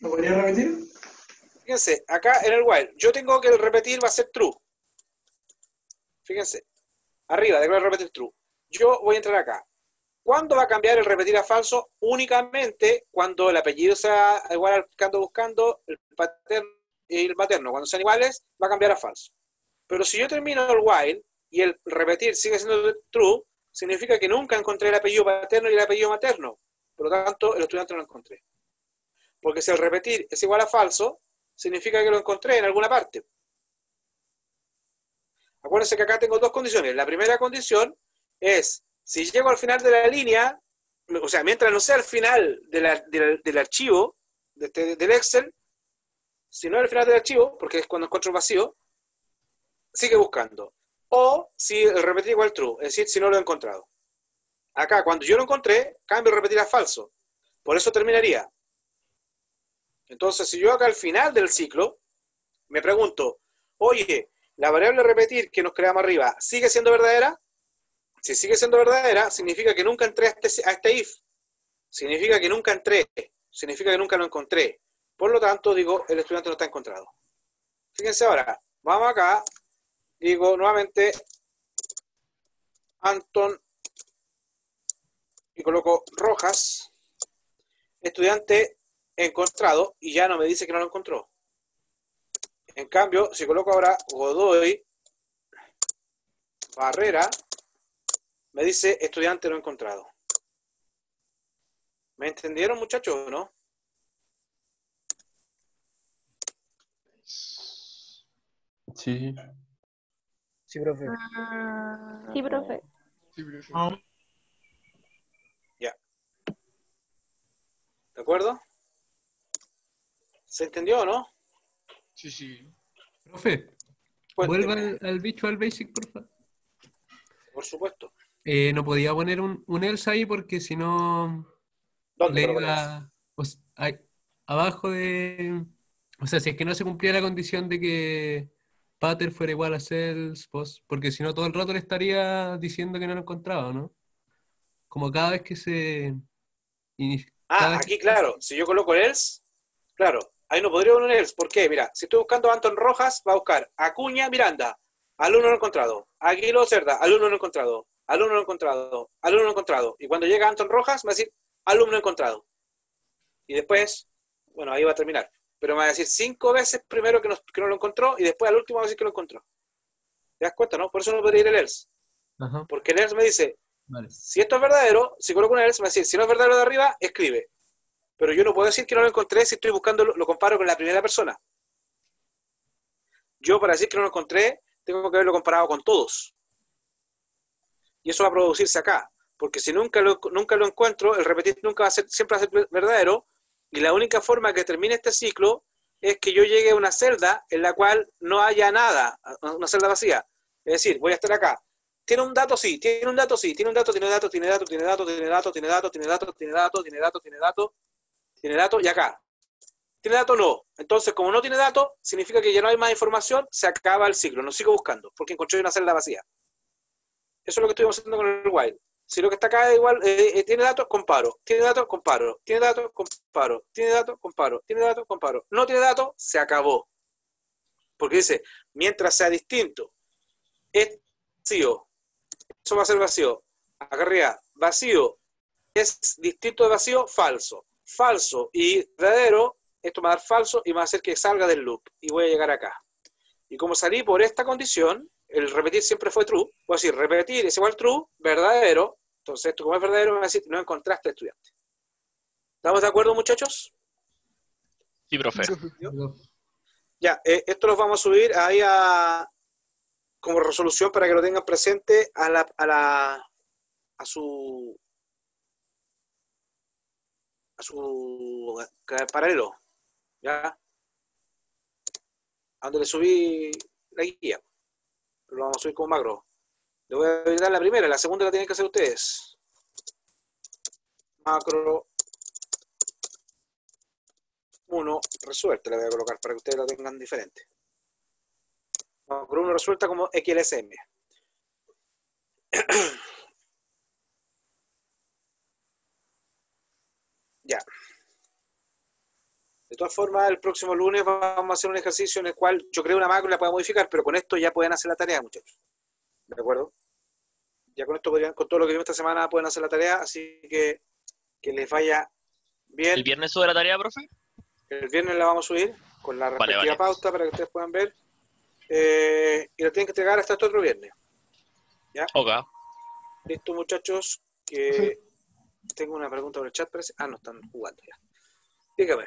Speaker 1: ¿Lo podría repetir?
Speaker 2: Fíjense, acá en el while, yo tengo que el repetir va a ser true. Fíjense, arriba, declaro repetir true. Yo voy a entrar acá. ¿Cuándo va a cambiar el repetir a falso? Únicamente cuando el apellido sea igual al que ando buscando, el paterno y el materno. Cuando sean iguales, va a cambiar a falso. Pero si yo termino el while y el repetir sigue siendo true, significa que nunca encontré el apellido paterno y el apellido materno. Por lo tanto, el estudiante no lo encontré. Porque si el repetir es igual a falso, significa que lo encontré en alguna parte. Acuérdense que acá tengo dos condiciones. La primera condición es, si llego al final de la línea, o sea, mientras no sea el final del archivo, del Excel, si no es el final del archivo, porque es cuando encuentro el vacío, sigue buscando. O si el repetir igual true, es decir, si no lo he encontrado. Acá, cuando yo lo encontré, cambio el repetir a falso. Por eso terminaría. Entonces, si yo acá al final del ciclo, me pregunto, oye, la variable repetir que nos creamos arriba, ¿sigue siendo verdadera? Si sigue siendo verdadera, significa que nunca entré a este if. Significa que nunca entré. Significa que nunca lo encontré. Por lo tanto, digo, el estudiante no está encontrado. Fíjense ahora, vamos acá, digo nuevamente, Anton, y coloco Rojas, estudiante encontrado, y ya no me dice que no lo encontró. En cambio, si coloco ahora Godoy, Barrera, me dice estudiante no encontrado. ¿Me entendieron, muchachos, o no?
Speaker 10: Sí.
Speaker 8: Sí, profe.
Speaker 12: Sí, profe.
Speaker 6: Sí, profe.
Speaker 2: Ya. ¿De acuerdo? ¿Se entendió o no?
Speaker 6: Sí, sí.
Speaker 11: Profe,
Speaker 2: Cuénteme.
Speaker 11: vuelva al Visual Basic, por favor.
Speaker 2: Por supuesto.
Speaker 11: No podía poner un else ahí porque si no
Speaker 2: ¿Dónde
Speaker 11: le
Speaker 2: lo
Speaker 11: iba abajo de... O sea, si es que no se cumplía la condición de que pater fuera igual a sales, post, porque si no todo el rato le estaría diciendo que no lo encontraba, ¿no? Como cada vez que se...
Speaker 2: Aquí claro, si yo coloco el else, claro, ahí no podría poner else. ¿Por qué? Mira, si estoy buscando a Anton Rojas, va a buscar Acuña Miranda, alumno no encontrado, Aguilo Cerda, alumno no encontrado, alumno no encontrado, alumno no encontrado. Y cuando llega Anton Rojas, me va a decir alumno encontrado. Y después, bueno, ahí va a terminar. Pero me va a decir 5 veces primero que no lo encontró y después al último va a decir que lo encontró. ¿Te das cuenta, no? Por eso no podría ir el else.
Speaker 11: Ajá.
Speaker 2: Porque el else me dice,
Speaker 11: Vale.
Speaker 2: si esto es verdadero, si coloco un else, me va a decir, si no es verdadero de arriba, escribe. Pero yo no puedo decir que no lo encontré si estoy buscando, lo comparo con la primera persona. Yo para decir que no lo encontré, tengo que haberlo comparado con todos. Y eso va a producirse acá. Porque si nunca lo encuentro, el repetir nunca va a ser, siempre va a ser verdadero. Y la única forma que termine este ciclo es que yo llegue a una celda en la cual no haya nada, una celda vacía. Es decir, voy a estar acá. ¿Tiene un dato? Sí. ¿Tiene un dato? Sí. ¿Tiene un dato? Tiene dato, tiene dato, tiene dato, tiene dato, tiene dato, tiene dato, tiene dato, tiene dato, tiene dato, tiene dato, y acá. ¿Tiene dato? No. Entonces, como no tiene dato, significa que ya no hay más información, se acaba el ciclo. No sigo buscando, porque encontré una celda vacía. Eso es lo que estuvimos haciendo con el while. Si lo que está acá es igual, tiene datos, comparo. Tiene datos, comparo. Tiene datos, comparo. Tiene datos, comparo. Tiene datos, comparo. No tiene datos, se acabó. Porque dice, mientras sea distinto, es vacío. Eso va a ser vacío. Acá arriba, vacío es distinto de vacío, falso. Falso y verdadero, esto me va a dar falso y me va a hacer que salga del loop. Y voy a llegar acá. Y como salí por esta condición, el repetir siempre fue true. Voy a decir, repetir es igual true, verdadero. Entonces, esto como es verdadero, me va a decir, no encontraste estudiante. ¿Estamos de acuerdo, muchachos?
Speaker 5: Sí, profe.
Speaker 2: Ya, esto los vamos a subir ahí como resolución para que lo tengan presente a su paralelo. ¿Ya? A donde le subí la guía. Lo vamos a subir como macro. Le voy a habilitar la primera, la segunda la tienen que hacer ustedes. Macro 1 resuelta, la voy a colocar para que ustedes la tengan diferente. Macro 1 resuelta como XLSM. Ya. De todas formas, el próximo lunes vamos a hacer un ejercicio en el cual yo creo una macro y la puedo modificar, pero con esto ya pueden hacer la tarea, muchachos. ¿De acuerdo? Ya con esto con todo lo que vimos esta semana pueden hacer la tarea, así que les vaya bien.
Speaker 5: ¿El viernes sube la tarea, profe?
Speaker 2: El viernes la vamos a subir con la respectiva
Speaker 5: Vale.
Speaker 2: pauta para que ustedes puedan ver. Y la tienen que entregar hasta este otro viernes. ¿Ya?
Speaker 5: Ok.
Speaker 2: Listo, muchachos. Que tengo una pregunta por el chat, parece. Ah, no, están jugando ya. Dígame.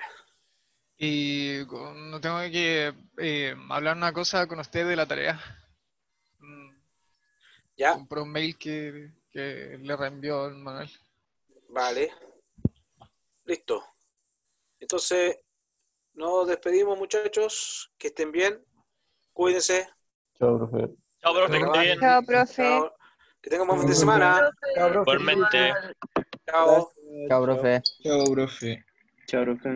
Speaker 6: Y no tengo que hablar una cosa con usted de la tarea.
Speaker 2: Ya,
Speaker 6: Por un mail que le reenvió el Manuel.
Speaker 2: vale. Listo. Entonces, nos despedimos, muchachos. Que estén bien. Cuídense.
Speaker 10: Chao, profe.
Speaker 5: Chao, profe, que esté bien.
Speaker 12: Chao, profe.
Speaker 2: Chao. Que tengan un buen fin de semana.
Speaker 8: Chao, profe.
Speaker 5: Igualmente.
Speaker 2: Chao.
Speaker 13: Chao, profe.
Speaker 7: Chao, profe.
Speaker 10: Chao, profe.